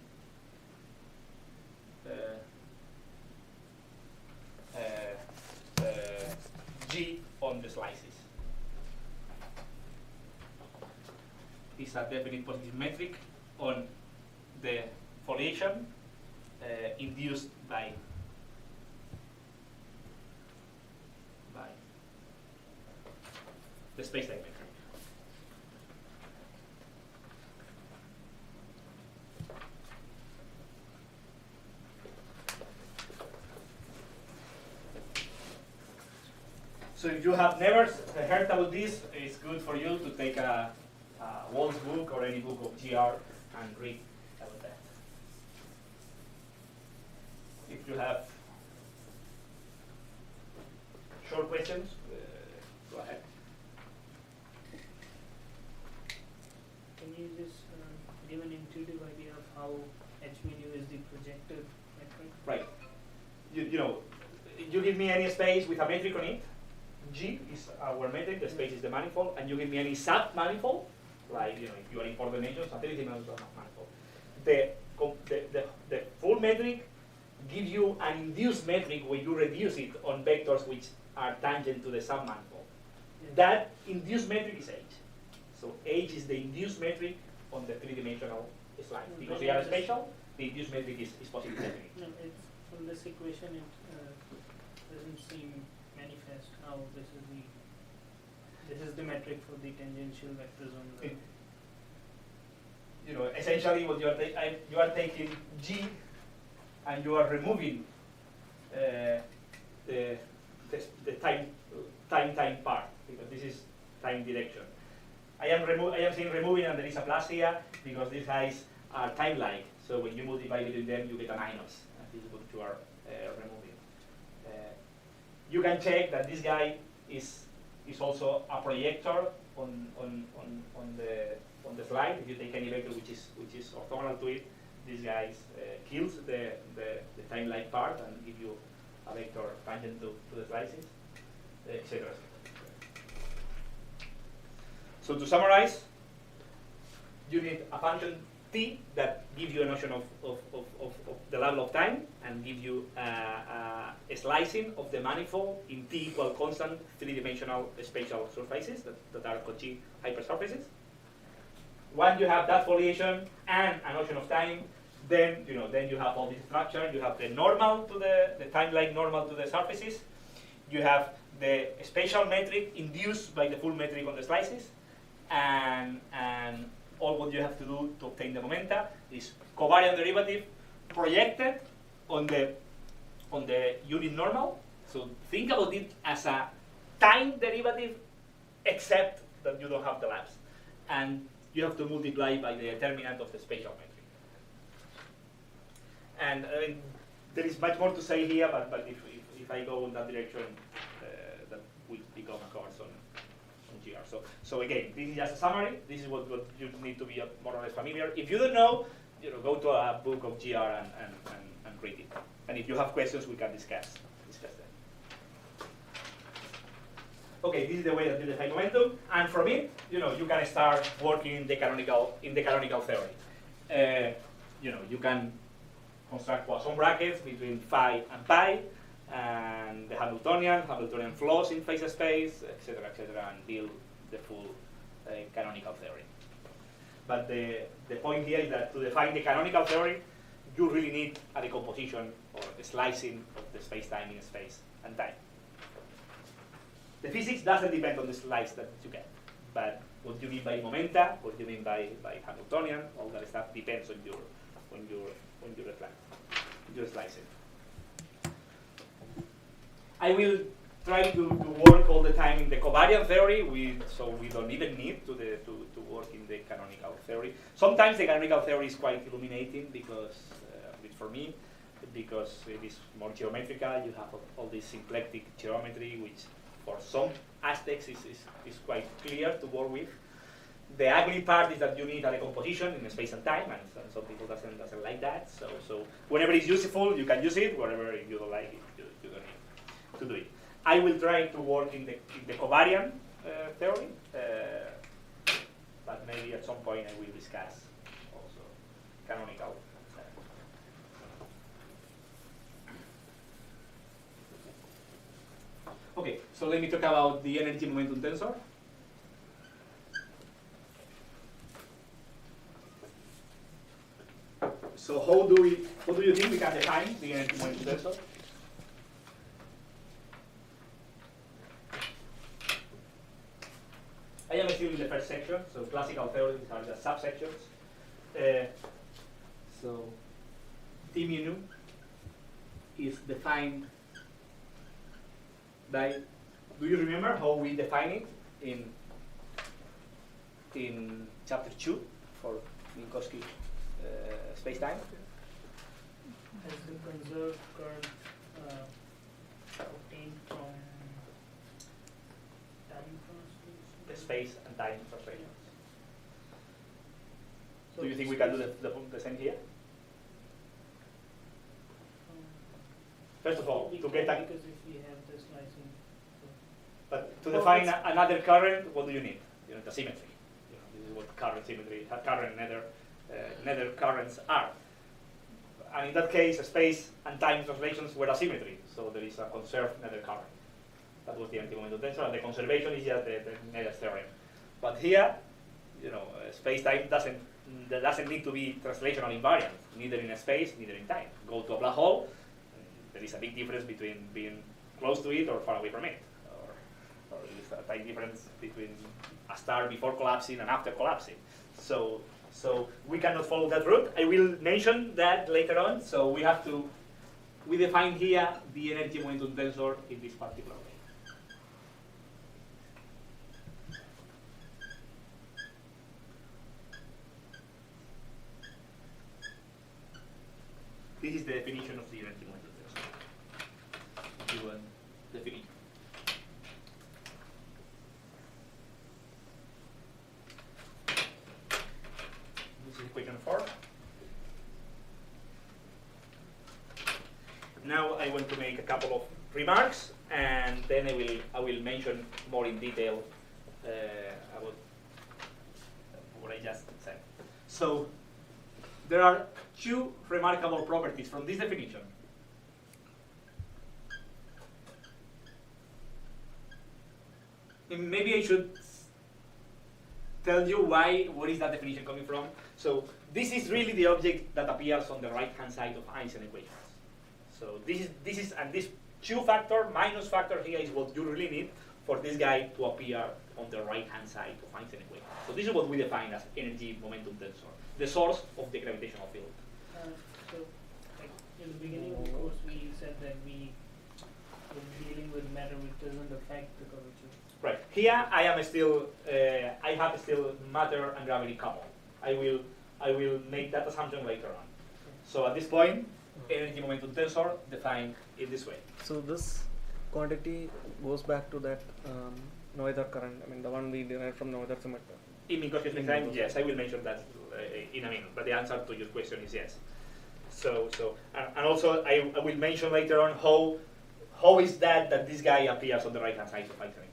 g on the slices. Is a definite positive metric on the foliation induced by the space-time metric. So if you have never heard about this, it's good for you to take a Wall's book or any book of GR and read about that. If you have short questions, go ahead. Can you just give an intuitive idea of how h mu is the projected metric? Right. You know, you give me any space with a metric on it. G is our metric, the space is the manifold, and you give me any sub-manifold, like, you know, if you are in four dimensions, utility manifold. The full metric gives you an induced metric where you reduce it on vectors which are tangent to the sub-manifold. Yeah. That induced metric is H. So H is the induced metric on the three-dimensional slide. Because we are spatial, the induced metric is positive definite. No, it's, from this equation it doesn't seem manifest how this is the metric for the tangential vectors on the. You know, essentially what you are taking G and you are removing the time part, because this is time direction. I am saying removing, and there is a plus here because these guys are time-like. So when you multiply between them, you get a minus. And this is what you are removing. You can check that this guy is also a projector on the slide, if you take any vector which is orthogonal to it, this guy kills the time-like part and give you a vector tangent to the slices, etc. So to summarize, you need a function t that gives you a notion of the level of time and gives you a slicing of the manifold in t equal constant three-dimensional spatial surfaces that are Cauchy hypersurfaces. Once you have that foliation and a notion of time, then you have all this structure. You have the normal to the time-like normal to the surfaces. You have the spatial metric induced by the full metric on the slices, and all what you have to do to obtain the momenta is covariant derivative projected on the unit normal. So think about it as a time derivative, except that you don't have the lapse, and you have to multiply by the determinant of the spatial metric. And there is much more to say here, but if I go in that direction, that will become a course on GR. So again, this is just a summary. This is what you need to be more or less familiar. If you don't know, go to a book of GR and read it. And if you have questions, we can discuss them. Okay, this is the way that you define momentum, and from it, you can start working in the canonical theory. You can construct Poisson brackets between phi and pi, and the Hamiltonian flaws in phase space, etc., and build the full canonical theory. But the point here is that to define the canonical theory, you really need a decomposition or a slicing of the space-time in space and time. The physics doesn't depend on the slice that you get, but what you mean by momenta, what you mean by Hamiltonian, all that stuff depends on your slicing. I will try to work all the time in the covariant theory, so we don't even need to work in the canonical theory. Sometimes the canonical theory is quite illuminating because, for me, because it is more geometrical. You have all this symplectic geometry, which for some aspects is quite clear to work with. The ugly part is that you need a decomposition in space and time, and some people doesn't like that. So whenever it's useful, you can use it. Whenever you don't like it, you don't need to do it. I will try to work in the covariant theory, but maybe at some point I will discuss also canonical. Okay, so let me talk about the energy momentum tensor. So how do you think we can define the energy momentum tensor? I am still in the first section, so classical theories are just subsections. So T mu nu is defined by, do you remember how we define it in chapter 2 for Minkowski space-time? As the conserved current obtained from time translations? The space and time translations. So do you think we can do the same here? First of all, to get that, because if we have the slicing. but to define another current, what do you need? The symmetry. This is what current symmetry, current nether currents are. And in that case, space and time translations were a symmetry, so there is a conserved nether current. That was the anti-momentum tensor, and the conservation is just the nether theorem. But here, space-time doesn't need to be translational invariant, neither in space, neither in time. Go to a black hole, there is a big difference between being close to it or far away from it. Or there is a tiny difference between a star before collapsing and after collapsing. So we cannot follow that route. I will mention that later on. So we define here the energy momentum tensor in this particular way. This is the definition of the energy momentum tensor. Given definition. want to make a couple of remarks, and then I will mention more in detail about what I just said. So there are two remarkable properties from this definition. And maybe I should tell you what is that definition coming from. So this is really the object that appears on the right-hand side of Einstein equations. So this two factor, minus factor here is what you really need for this guy to appear on the right-hand side of Einstein equations. So this is what we define as energy momentum tensor, the source of the gravitational field. So, like in the beginning of the course, we said that we were dealing with matter which doesn't affect the curvature. Right. Here I am still, I have still matter and gravity coupled. I will make that assumption later on. So at this point, energy momentum tensor defined in this way. So this quantity goes back to that Noether current. I mean, the one we derived from Noether symmetry. In Minkowski time, yes, I will mention that in a minute. But the answer to your question is yes. So and also I will mention later on how is that this guy appears on the right hand side of Einstein equations.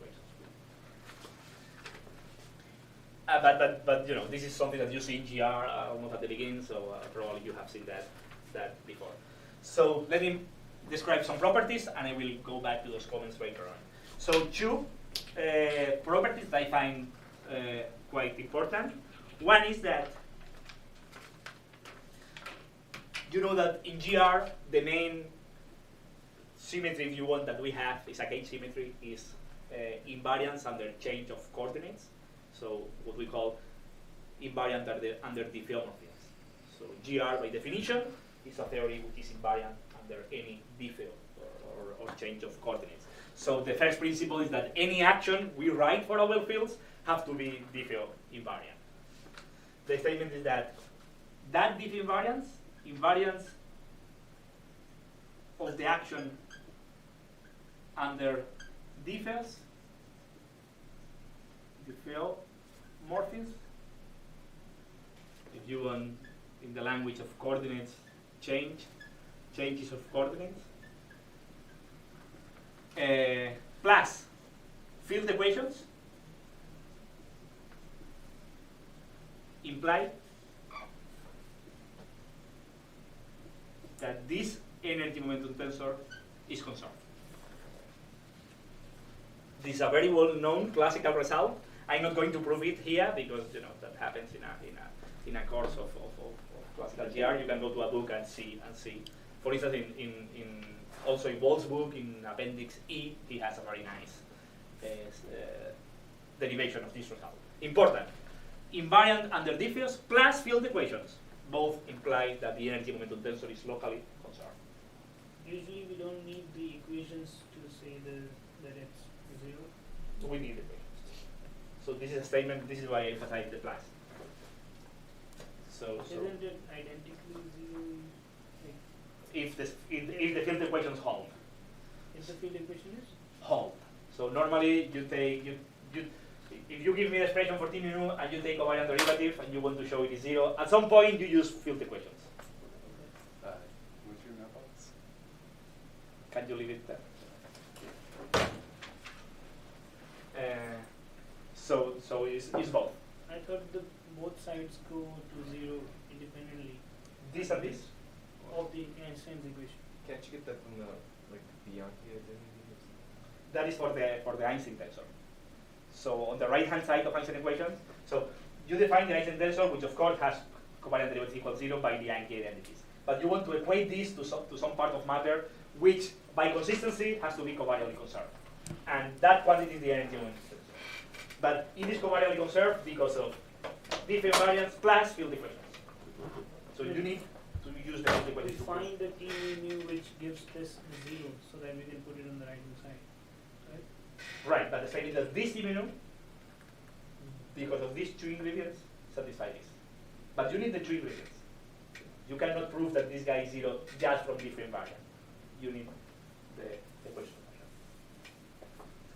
But you know, this is something that you see in GR almost at the beginning, so probably you have seen that before. So let me describe some properties, and I will go back to those comments later on. So two properties that I find quite important. One is that you know that in GR the main symmetry, if you want, that we have is a gauge symmetry, is invariance under change of coordinates. So what we call invariant under diffeomorphisms. So GR by definition is a theory which is invariant under any diffeom or change of coordinates. So the first principle is that any action we write for our fields have to be diffeom invariant. The statement is that diffeom invariance of the action under diffeomorphisms, if you want, in the language of coordinates, changes of coordinates, plus field equations imply that this energy momentum tensor is conserved. This is a very well-known classical result. I'm not going to prove it here because you know that happens in a course of classical GR. You can go to a book and see. For instance, in also in Wald's book in Appendix E, he has a very nice derivation of this result. Important. Invariant under diffeos plus field equations both imply that the energy momentum tensor is locally conserved. Usually we don't need the equations to say that it's zero. We need the equations. So this is a statement. This is why I emphasize the plus. So isn't it identically zero? Like if the field equations hold. if the field equation is? Hold. So normally you take if you give me the expression for t mu and you take covariant derivative and you want to show it is zero, at some point you use field equations. What's your mailbox? Can you leave it there? So it's both. I thought both sides go to zero independently This and this. of the Einstein's equation. Can't you get that from the Bianchi identity? That is for the Einstein tensor. So on the right-hand side of Einstein equations, so you define the Einstein tensor, which of course has covariant derivative equals 0 by the Bianchi identities. But you want to equate this to some part of matter, which by consistency has to be covariantly conserved. And that quantity is the energy momentum tensor. But it is covariantly conserved because of different variance plus field equations. So you need to use the field We equations. find the t mu which gives this zero so that we can put it on the right hand side. Right? Right, but the same is that this diminum, because of these two ingredients, satisfy this. But you need the two ingredients. You cannot prove that this guy is zero just from different variance. You need the equation.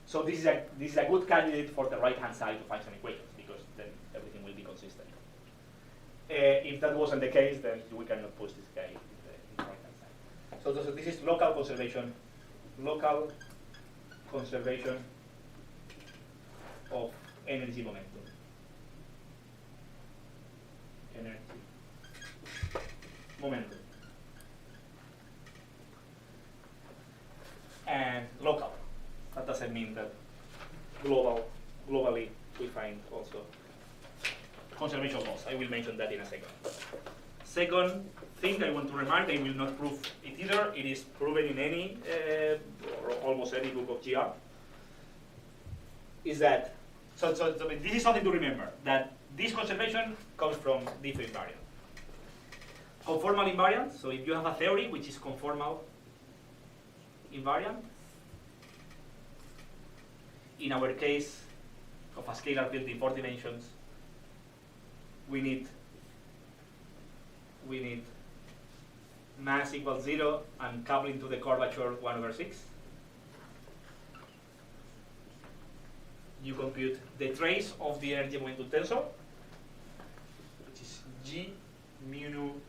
So this is a good candidate for the right-hand side of Einstein equations because then everything will be consistent. If that wasn't the case, then we cannot push this guy in the right-hand side. So this is local conservation of energy momentum. Energy momentum. And local. That doesn't mean that globally we find also conservation laws. I will mention that in a second. Second thing I want to remark, I will not prove it either. It is proven in any, or almost any book of GR. Is that, so this is something to remember, that this conservation comes from different invariant. Conformal invariant, so if you have a theory which is conformal invariant, in our case of a scalar field in 4 dimensions, we need mass equals 0 and coupling to the curvature 1/6. You compute the trace of the energy momentum tensor, which is G mu nu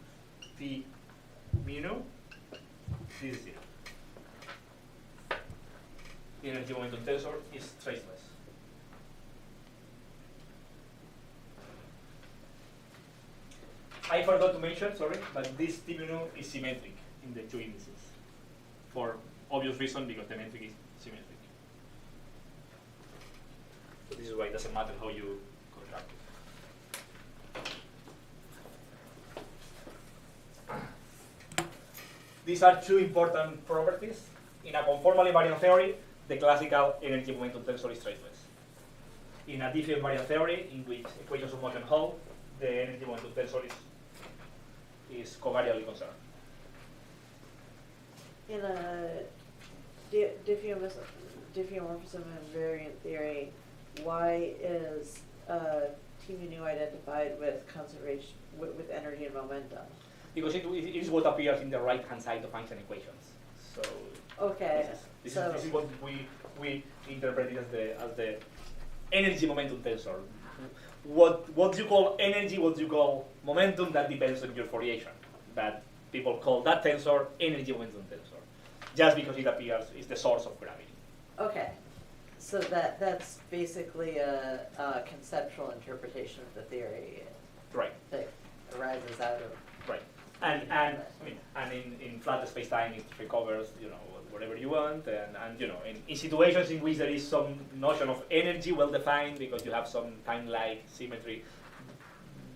T mu nu. This is 0. The energy momentum tensor is traceless. I forgot to mention, sorry, but this T mu nu is symmetric in the two indices for obvious reason, because the metric is symmetric. So this is why it doesn't matter how you construct it. These are two important properties. In a conformal invariant theory, the classical energy momentum tensor is traceless. In a different invariant theory, in which equations of motion hold, the energy momentum tensor is covariantly conserved. In a diffeomorphism invariant theory, why is T mu nu identified with conservation with energy and momentum? Because it is what appears in the right-hand side of Einstein equations. So okay, this is what we interpret as the energy momentum tensor. What you call energy, what you call momentum, that depends on your variation. But people call that tensor energy momentum tensor, just because it appears is the source of gravity. okay. So that's basically a conceptual interpretation of the theory. Right. That arises out of. Right. And in flat space-time it recovers, whatever you want, and in situations in which there is some notion of energy well defined, because you have some time-like symmetry,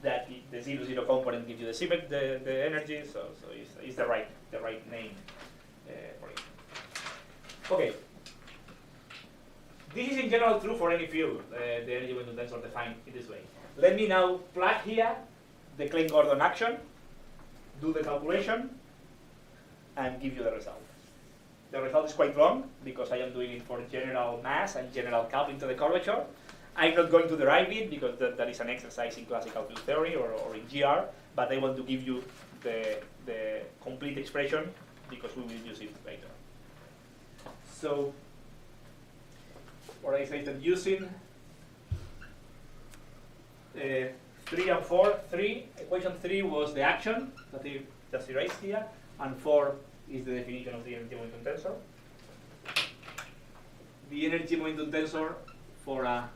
that the 0-0 component gives you the energy, so it's the right name for it. Okay. This is in general true for any field, the energy momentum tensor defined in this way. Let me now plug here the Klein-Gordon action, do the calculation, and give you the result. The result is quite long, because I am doing it for general mass and general coupling to the curvature. I'm not going to derive it, because that is an exercise in classical field theory or in GR, but I want to give you the complete expression, because we will use it later. So, what I say that using 3 and 4, equation 3 was the action that I just erased here, and 4 is the definition of the energy momentum tensor. The energy momentum tensor for a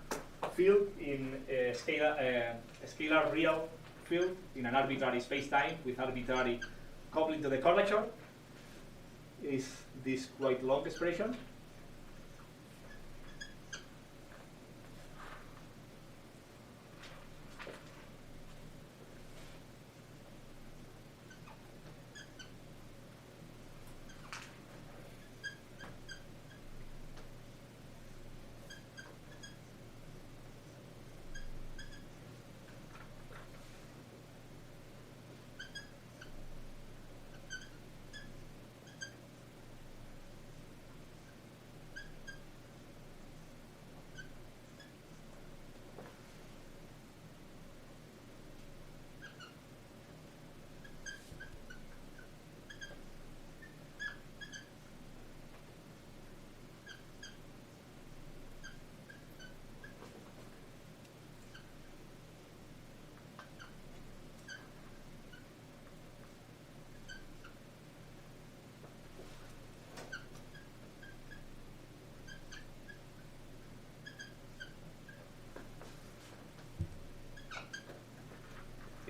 field in a scalar real field in an arbitrary space-time with arbitrary coupling to the curvature is this quite long expression.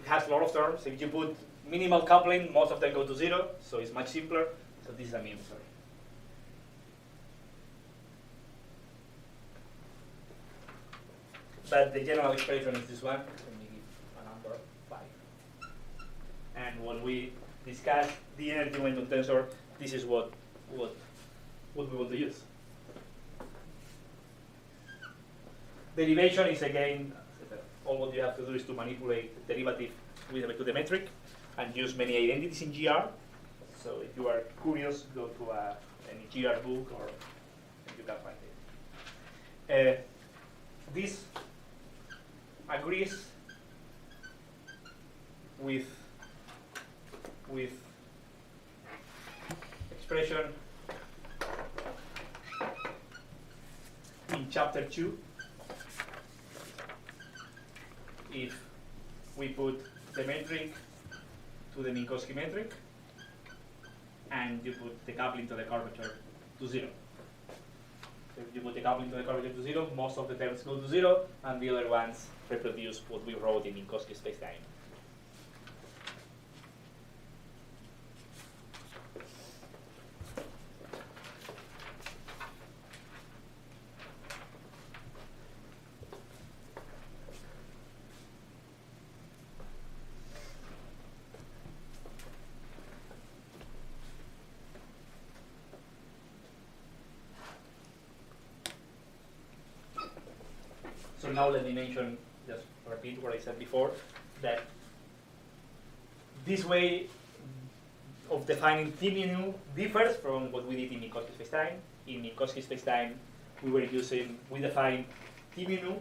it has a lot of terms. If you put minimal coupling, most of them go to 0, so it's much simpler. So this is a mean, sorry. But the general expression is this one. Let me give a number, 5. And when we discuss the energy momentum tensor, this is what we want to use. Derivation is again, all what you have to do is to manipulate the derivative with respect to the metric and use many identities in GR. So if you are curious, go to any GR book or you can find it. This agrees with expression in chapter 2. If we put the metric to the Minkowski metric and you put the coupling to the curvature to 0. If you put the coupling to the curvature to 0, most of the terms go to 0 and the other ones reproduce what we wrote in Minkowski spacetime. So now let me mention, just repeat what I said before, that this way of defining T mu differs from what we did in Minkowski spacetime. In Minkowski spacetime, we defined T mu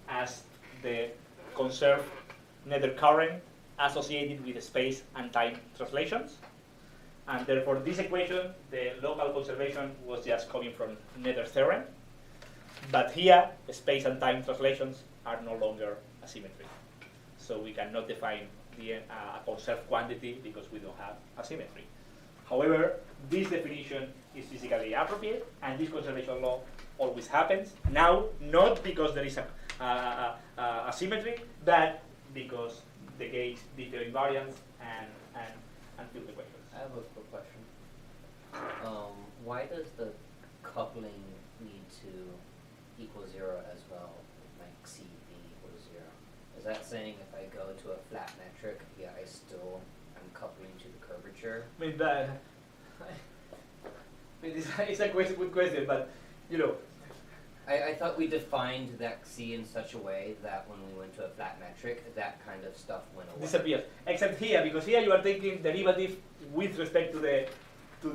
as the conserved nether current associated with space and time translations. And therefore, this equation, the local conservation, was just coming from nether theorem. But here, space and time translations are no longer asymmetric. So we cannot define a conserved quantity because we don't have asymmetry. However, this definition is physically appropriate, and this conservation law always happens. Now, not because there is a asymmetry, but because the gauge detail invariance and field equations. I have a quick question. Why does the coupling need to equal 0 as well, like C B equals 0? Is that saying if I go to a flat metric, yeah, I still am coupling to the curvature? I mean, it's a good question, but you know. I thought we defined that C in such a way that when we went to a flat metric, that kind of stuff went away. Disappears. Except here, because here you are taking derivative with respect to the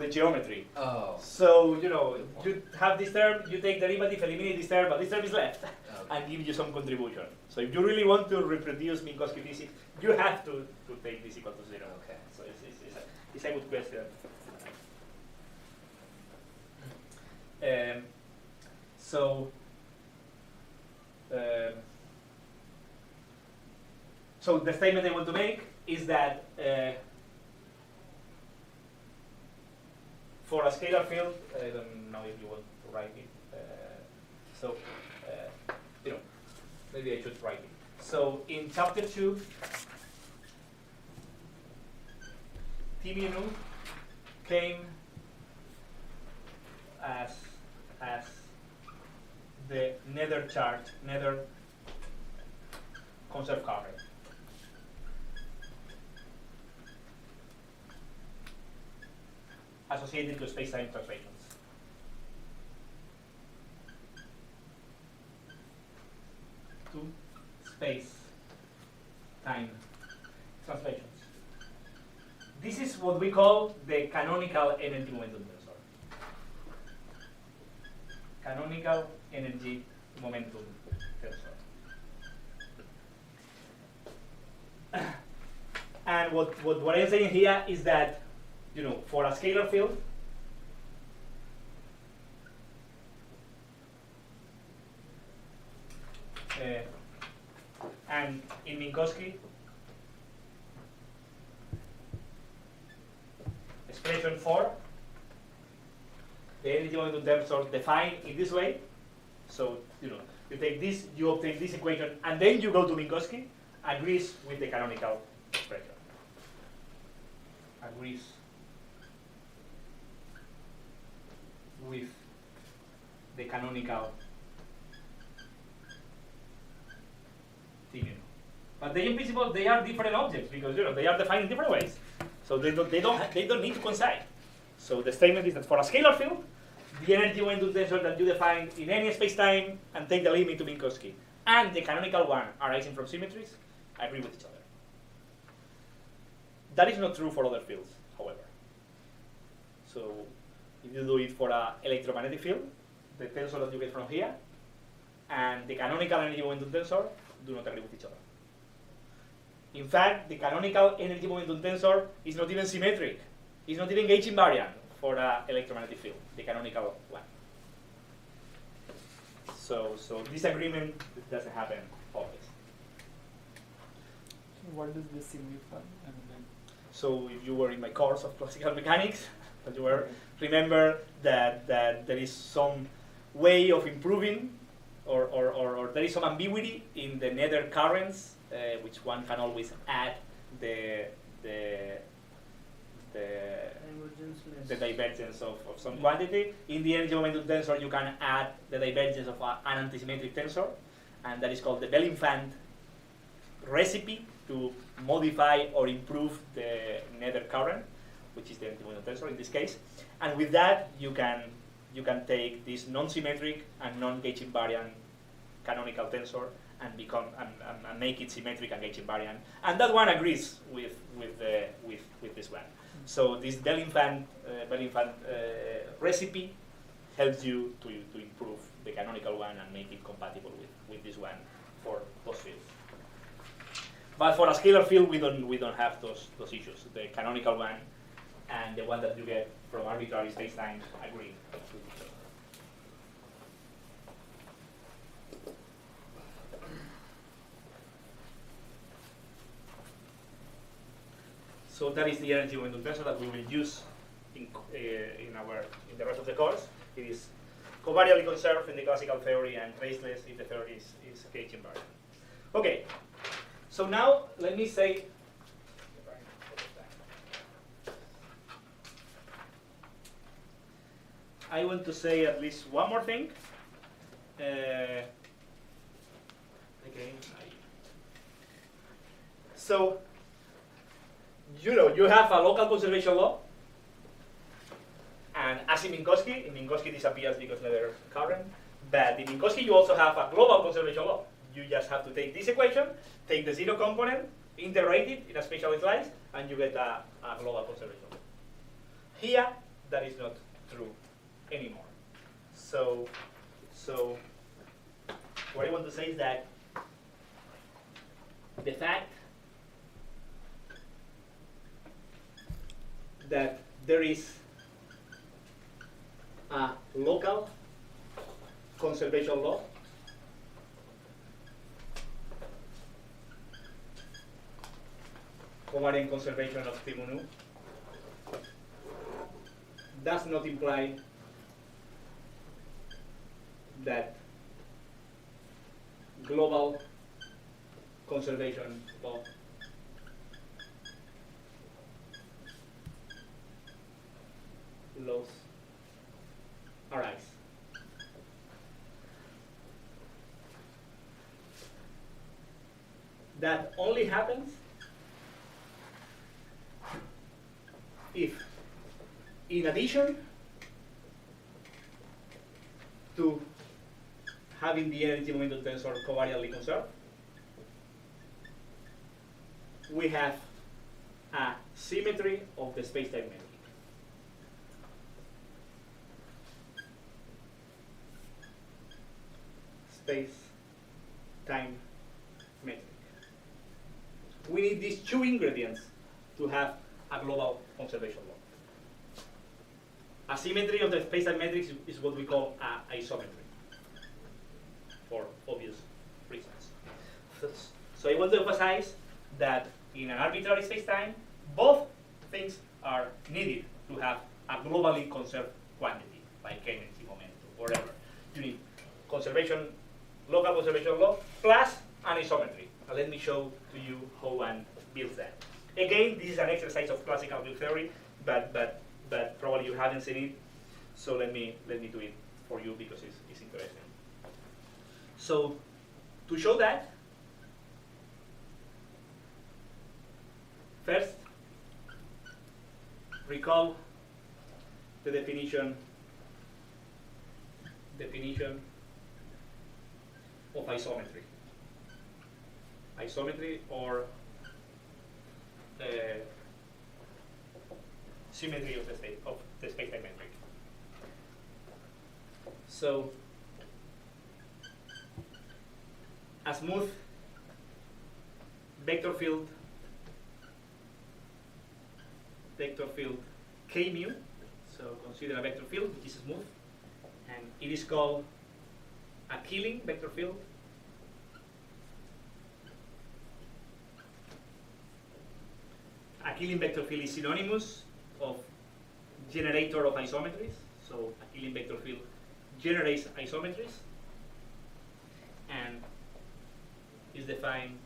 geometry. Oh. So, you know, you have this term, you take derivative, eliminate this term, but this term is left, Okay. and give you some contribution. So if you really want to reproduce Minkowski physics, you have to take this equal to 0. Okay. So it's a good question. So the statement I want to make is that for a scalar field, I don't know if you want to write it. You know, maybe I should write it. So in chapter 2, T mu came as the nether charge, nether conserved current. Associated to space-time translations. To space-time translations. This is what we call the canonical energy momentum tensor. Canonical energy momentum tensor. And what I'm saying here is that, you know, for a scalar field, and in Minkowski, expression for the energy momentum tensor defined in this way. So, you know, you take this, you obtain this equation, and then you go to Minkowski, agrees with the canonical expression. Agrees with the canonical thing. But they, in principle, they are different objects because they are defined in different ways. So they don't need to coincide. So the statement is that for a scalar field, the energy momentum tensor that you define in any space-time and take the limit to Minkowski, and the canonical one arising from symmetries agree with each other. That is not true for other fields, however. So if you do it for an electromagnetic field, the tensor that you get from here and the canonical energy momentum tensor do not agree with each other. In fact, the canonical energy momentum tensor is not even symmetric. It's not even gauge invariant for an electromagnetic field, the canonical one. So this agreement doesn't happen always. What does this signify? So if you were in my course of classical mechanics, that you were, remember that there is some way of improving or there is some ambiguity in the nether currents, which one can always add the divergence of some quantity. In the energy momentum tensor, you can add the divergence of an antisymmetric tensor, and that is called the Bell-Infant recipe to modify or improve the nether current, which is the energy momentum tensor in this case. And with that, you can take this non-symmetric and non-gauge invariant canonical tensor and make it symmetric and gauge invariant. And that one agrees with this one. So this Bell-Infant recipe helps you to improve the canonical one and make it compatible with this one for those fields. But for a scalar field, we don't have those issues. The canonical one and the one that you get from arbitrary spacetimes agree with each other. So that is the energy momentum tensor that we will use in the rest of the course. It is covariantly conserved in the classical theory and traceless if the theory is gauge invariant. Okay, so now let me say. I want to say at least one more thing. So, you have a local conservation law, and as in Minkowski disappears because nether current, but in Minkowski you also have a global conservation law. You just have to take this equation, take the zero component, integrate it in a spatial slice, and you get a global conservation law. Here, that is not true anymore. So what I want to say is that the fact that there is a local conservation law covariant conservation of Timonu does not imply that global conservation law laws arise. That only happens if, in addition to having the energy momentum tensor covariantly conserved, we have a symmetry of the space-time metric. Space-time metric. We need these two ingredients to have a global conservation law. Asymmetry of the space-time metrics is what we call isometry, for obvious reasons. So I want to emphasize that in an arbitrary space-time, both things are needed to have a globally conserved quantity, like energy, momentum, whatever. You need conservation, local conservation law, plus an isometry. And let me show to you how one builds that. Again, this is an exercise of classical field theory, but probably you haven't seen it. So let me do it for you because it's interesting. So to show that, first, recall the definition of isometry. Isometry or symmetry of the space-time metric. So a smooth vector field K mu. So consider a vector field which is smooth, and it is called a Killing vector field. A Killing vector field is synonymous of generator of isometries. So a Killing vector field generates isometries and is defined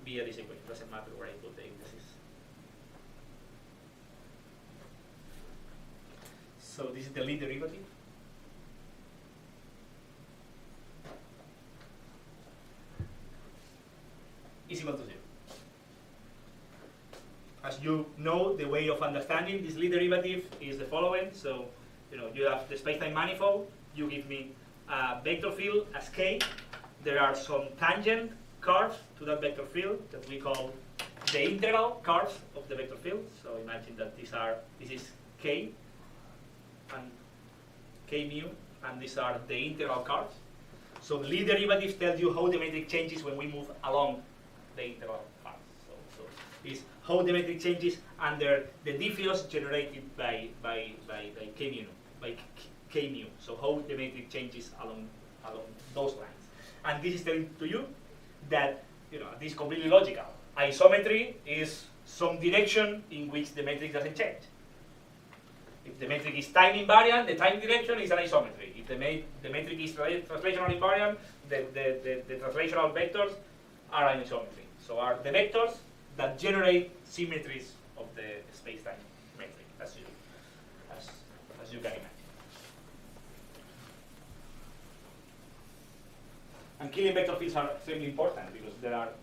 via this equation. Doesn't matter where I put the indices. So this is the lead derivative. Is equal to 0. As you know, the way of understanding this lead derivative is the following. So, you have the space-time manifold. You give me a vector field as K. There are some tangent curves to that vector field that we call the integral curves of the vector field. So imagine that this is K and K mu, and these are the integral curves. So the lead derivative tells you how the metric changes when we move along the integral curves. So is how the metric changes under the diffeos generated by K mu. So how the metric changes along those lines. And this is telling to you that this is completely logical. Isometry is some direction in which the metric doesn't change. If the metric is time invariant, the time direction is an isometry. If the metric is translational invariant, the translational vectors are an isometry. So are the vectors that generate symmetries of the space-time metric, as you can imagine. And Killing vector fields are extremely important because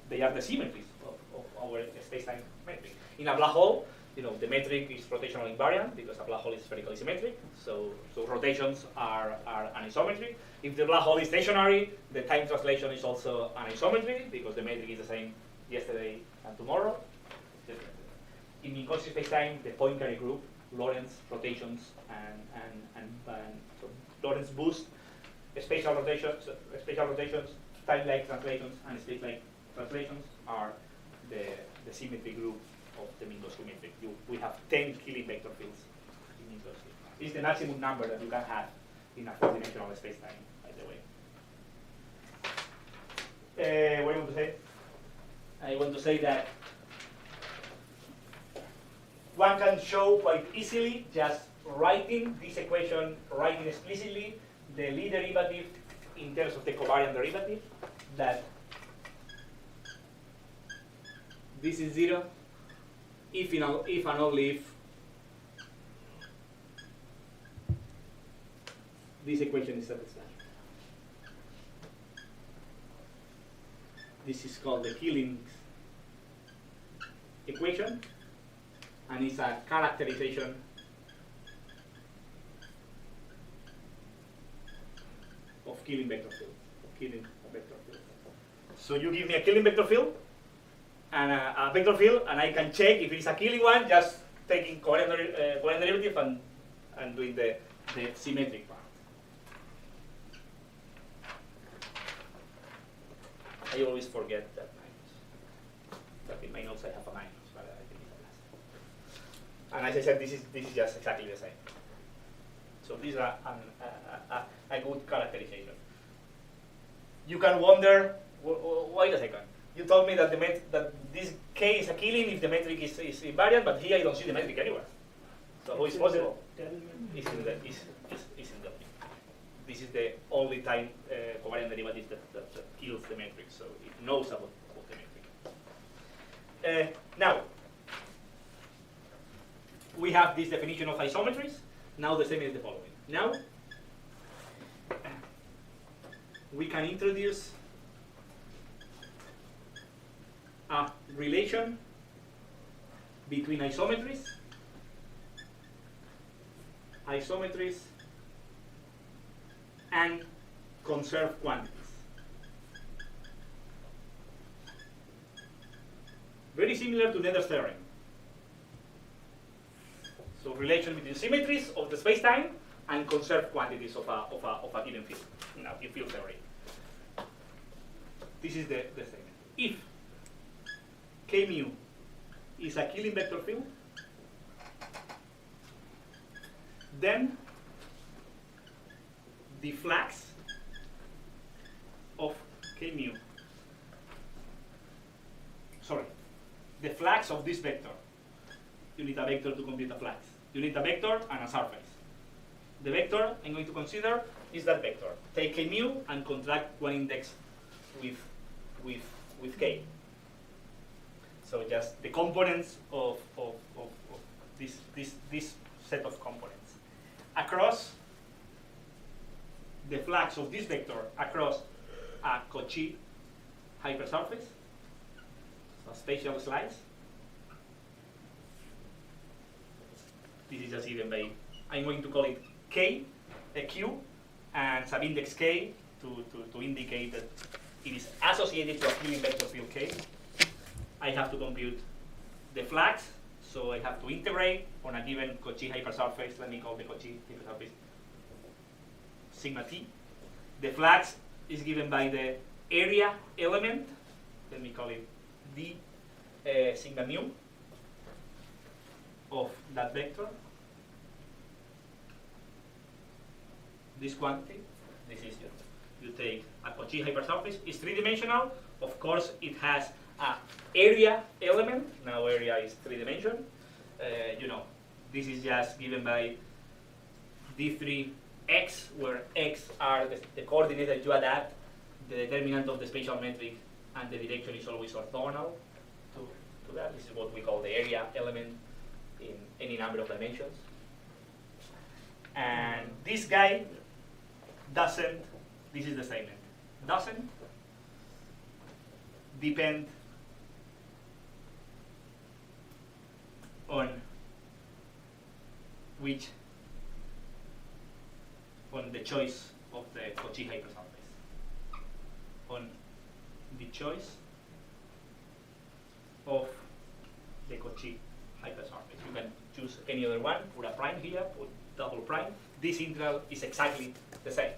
they are the symmetries of our space-time metric. In a black hole, the metric is rotational invariant because a black hole is spherically symmetric. So rotations are an isometry. If the black hole is stationary, the time translation is also an isometry because the metric is the same yesterday and tomorrow. In Minkowski space-time, the Poincare group, Lorentz rotations and so Lorentz boost, spatial rotations, time-like translations, and space-like translations are the symmetry group of the Minkowski metric. We have 10 Killing vector fields in Minkowski. It's the maximum number that you can have in a 4-dimensional space-time, by the way. What do you want to say? I want to say that one can show quite easily, just writing this equation, writing explicitly the lead derivative in terms of the covariant derivative, that this is 0 if and only if this equation is satisfied. This is called the Killing equation, and it's a characterization of Killing vector field. So you give me a Killing vector field and a vector field, and I can check if it's a Killing one, just taking covariant derivative and doing the symmetric part. I always forget that minus. But in my notes I have a minus, but I think it's a plus. And as I said, this is just exactly the same. So these are a good characterization. You can wonder, wait a second. You told me that that this K is a Killing if the metric is invariant, but here I don't see the metric anywhere. So how is it possible? It's in the. This is the only only time covariant derivative that kills the metric, so it knows about the metric. Now, we have this definition of isometries. Now the same is the following. Now, we can introduce a relation between isometries and conserved quantities. Very similar to Nether's theorem. So relation between symmetries of the spacetime and conserved quantities of a given field, in field theory. This is the statement. If K mu is a Killing vector field, then the flux of K mu, the flux of this vector, you need a vector to compute a flux. You need a vector and a surface. The vector I'm going to consider is that vector. Take K mu and contract one index with K. So just the components of this set of components. Across the flux of this vector across a Cauchy hypersurface, a spatial slice. This is just given by, I'm going to call it K, a Q, and subindex K to indicate that it is associated to a Killing vector field K. I have to compute the flux, so I have to integrate on a given Cauchy hypersurface. Let me call the Cauchy hypersurface sigma t. The flux is given by the area element. Let me call it d sigma mu of that vector. This quantity, this is you take a Cauchy hypersurface, it's three-dimensional. Of course, it has an area element. Now area is three-dimensional. This is just given by d3x, where x are the coordinates that you adapt, the determinant of the spatial metric, and the direction is always orthogonal to that. This is what we call the area element in any number of dimensions. And this guy doesn't, this is the statement, doesn't depend on the choice of the Cauchy hypersurface. On the choice of the Cauchy hypersurface. You can choose any other one, put a prime here, put double prime. This integral is exactly the same.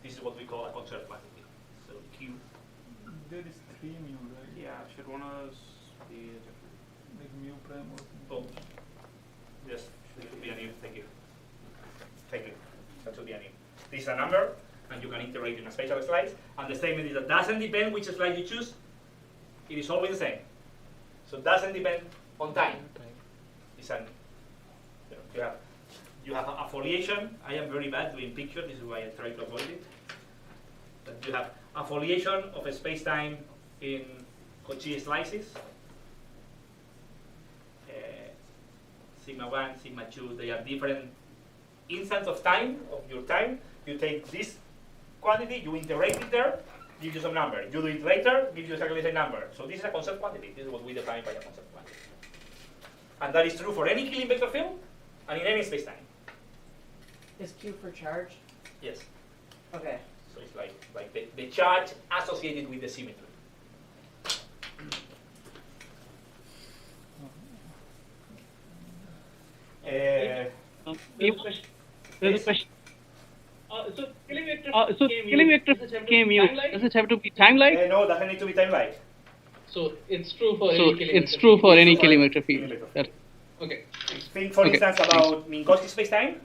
This is what we call a conserved quantity. So Q. There is 3 mu, right? Yeah, should one be Like mu prime or something. Oh, yes, it should be a new. Thank you. Thank you. That should be a new. This is a number, and you can integrate in a spatial slice. And the statement is that doesn't depend which slice you choose. It is always the same. So it doesn't depend on time. It's an, you have a foliation. I am very bad doing pictures. This is why I try to avoid it. But you have a foliation of a space-time in Cauchy slices. Sigma 1, sigma 2, they are different instants of time, of your time. You take this quantity, you integrate it there, gives you some number. You do it later, gives you exactly the same number. So this is a conserved quantity. This is what we define by a conserved quantity. And that is true for any Killing vector field and in any space-time. Is Q for charge? Yes. Okay. So it's like the charge associated with the symmetry. There's a question. So Killing vector K mu, does it have to be time-like? No, doesn't need to be time-like. So it's true for any Killing vector field. Okay. Think, for instance, about Minkowski spacetime.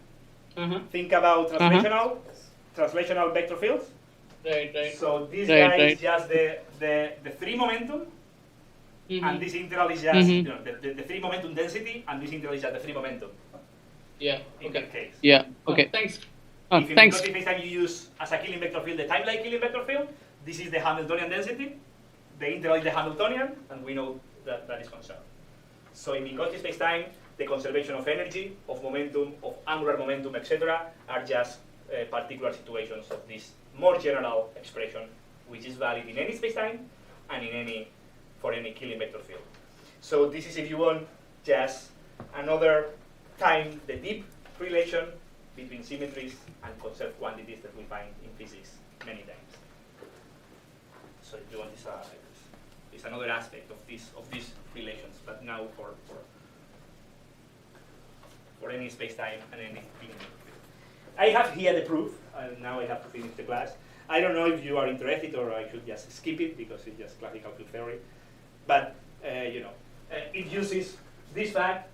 Think about translational vector fields. Right. So this guy is just the free momentum, and this integral is just the free momentum density, and this integral is just the free momentum. Yeah. in Okay. that case. Yeah. Okay. Thanks. If in Thanks. viscosity spacetime you use as a Killing vector field the time-like Killing vector field, this is the Hamiltonian density, the integral is the Hamiltonian, and we know that that is conserved. So in viscosity spacetime, the conservation of energy, of momentum, of angular momentum, etc., are just particular situations of this more general expression, which is valid in any spacetime and for any Killing vector field. So this is, if you want, just another time the deep relation between symmetries and conserved quantities that we find in physics many times. So if you want, it's another aspect of these relations, but now for any space-time and any Killing vector field. I have here the proof, and now I have to finish the class. I don't know if you are interested or I should just skip it because it's just classical field theory. But it uses this fact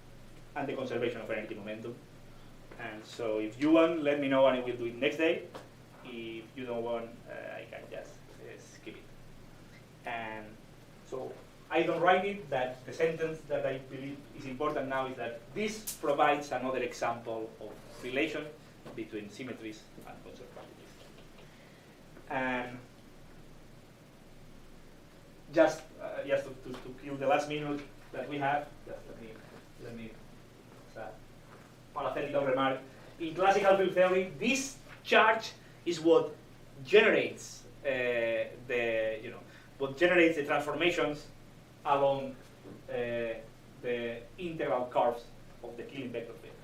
and the conservation of energy momentum. And so if you want, let me know and I will do it next day. If you don't want, I can just skip it. And so I don't write it, that the sentence that I believe is important now is that this provides another example of relation between symmetries and conserved quantities. And just to kill the last minute that we have, just let me parenthetical remark. In classical field theory, this charge is what generates what generates the transformations along the integral curves of the Killing vector field.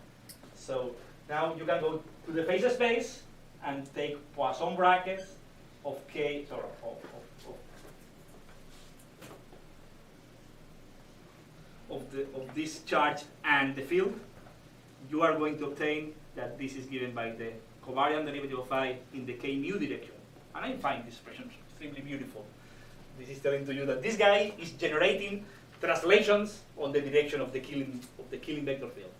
So now you can go to the phase space and take Poisson brackets of K, sorry, of this charge and the field. You are going to obtain that this is given by the covariant derivative of phi in the K mu direction. And I find this expression extremely beautiful. This is telling to you that this guy is generating translations on the direction of the Killing vector field.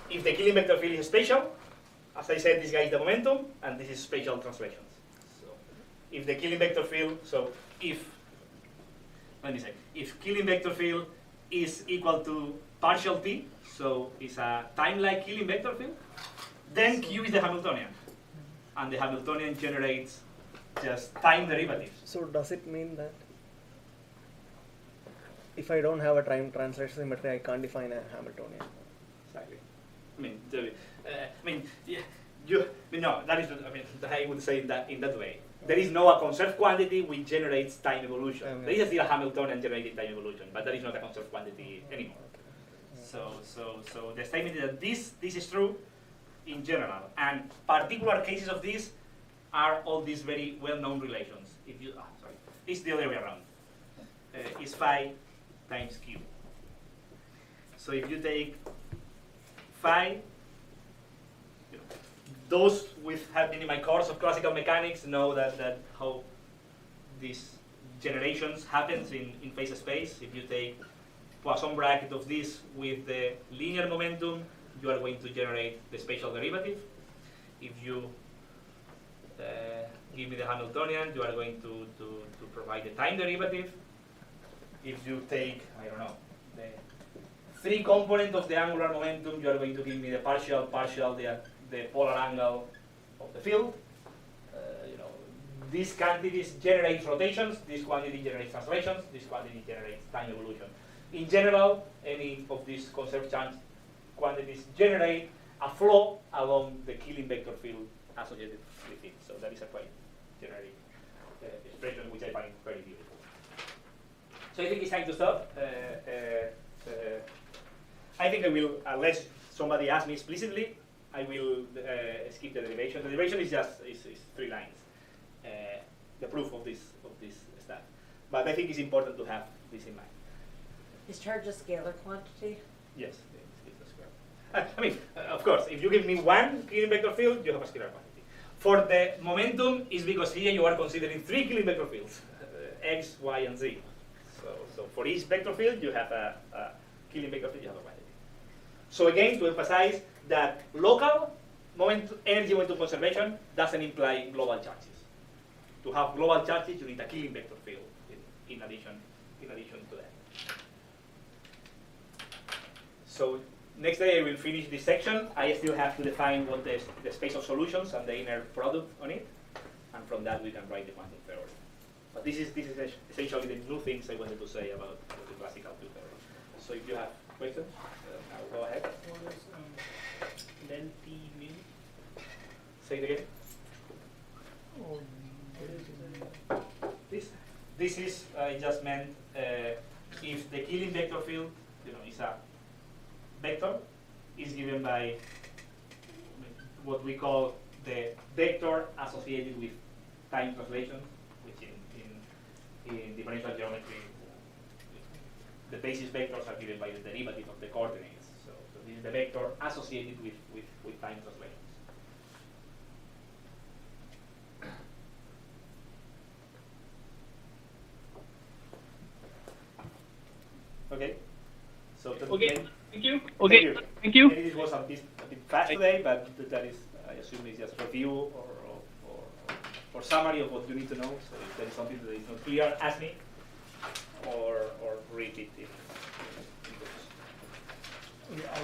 If the Killing vector field is spatial, as I said, this guy is the momentum, and this is spatial translations. So if the Killing vector field, if Killing vector field is equal to partial t, so it's a time-like Killing vector field, then Q is the Hamiltonian. And the Hamiltonian generates just time derivatives. So does it mean that if I don't have a time translation symmetry, I can't define a Hamiltonian? Exactly. No, that is not, I would say that in that way. There is no a conserved quantity which generates time evolution. There is still a Hamiltonian generating time evolution, but that is not a conserved quantity anymore. So the statement is that this is true in general, and particular cases of this are all these very well-known relations. If you, it's the other way around. It's phi times q. So if you take phi, those have been in my course of classical mechanics know that how these generations happens in phase space. If you take Poisson bracket of this with the linear momentum, you are going to generate the spatial derivative. If you give me the Hamiltonian, you are going to provide the time derivative. If you take, I don't know, the 3 component of the angular momentum, you are going to give me the partial, the polar angle of the field. These quantities generate rotations, this quantity generates translations, this quantity generates time evolution. In general, any of these conserved charge quantities generate a flow along the Killing vector field associated with it. So that is a quite generic expression which I find very beautiful. So I think it's time to stop. I think I will, unless somebody asks me explicitly, I will skip the derivation. The derivation is just is 3 lines. The proof of this stuff. But I think it's important to have this in mind. Is charge a scalar quantity? Yes, it's a scalar. Of course, if you give me one Killing vector field, you have a scalar quantity. For the momentum, is because here you are considering 3 Killing vector fields, x, y, and z. So for each vector field, you have a Killing vector field, you have a quantity. So again, to emphasize that local energy momentum conservation doesn't imply global charges. To have global charges, you need a Killing vector field in addition to that. So next day I will finish this section. I still have to define what the space of solutions and the inner product on it, and from that we can write the quantum theory. But this is essentially the new things I wanted to say about the classical field theory. So if you have questions, now go ahead. What is del T min? Say it again. What is This is just meant if the Killing vector field, is a vector, is given by what we call the vector associated with time translation, which in differential geometry, the basis vectors are given by the derivative of the coordinates. So this is the vector associated with time translations. Okay. So Okay. Thank you. Thank Okay. you. Thank you. Maybe this was a bit fast today, but that is, I assume, is just review or summary of what you need to know. So if there is something that is not clear, ask me or read it in books. Okay,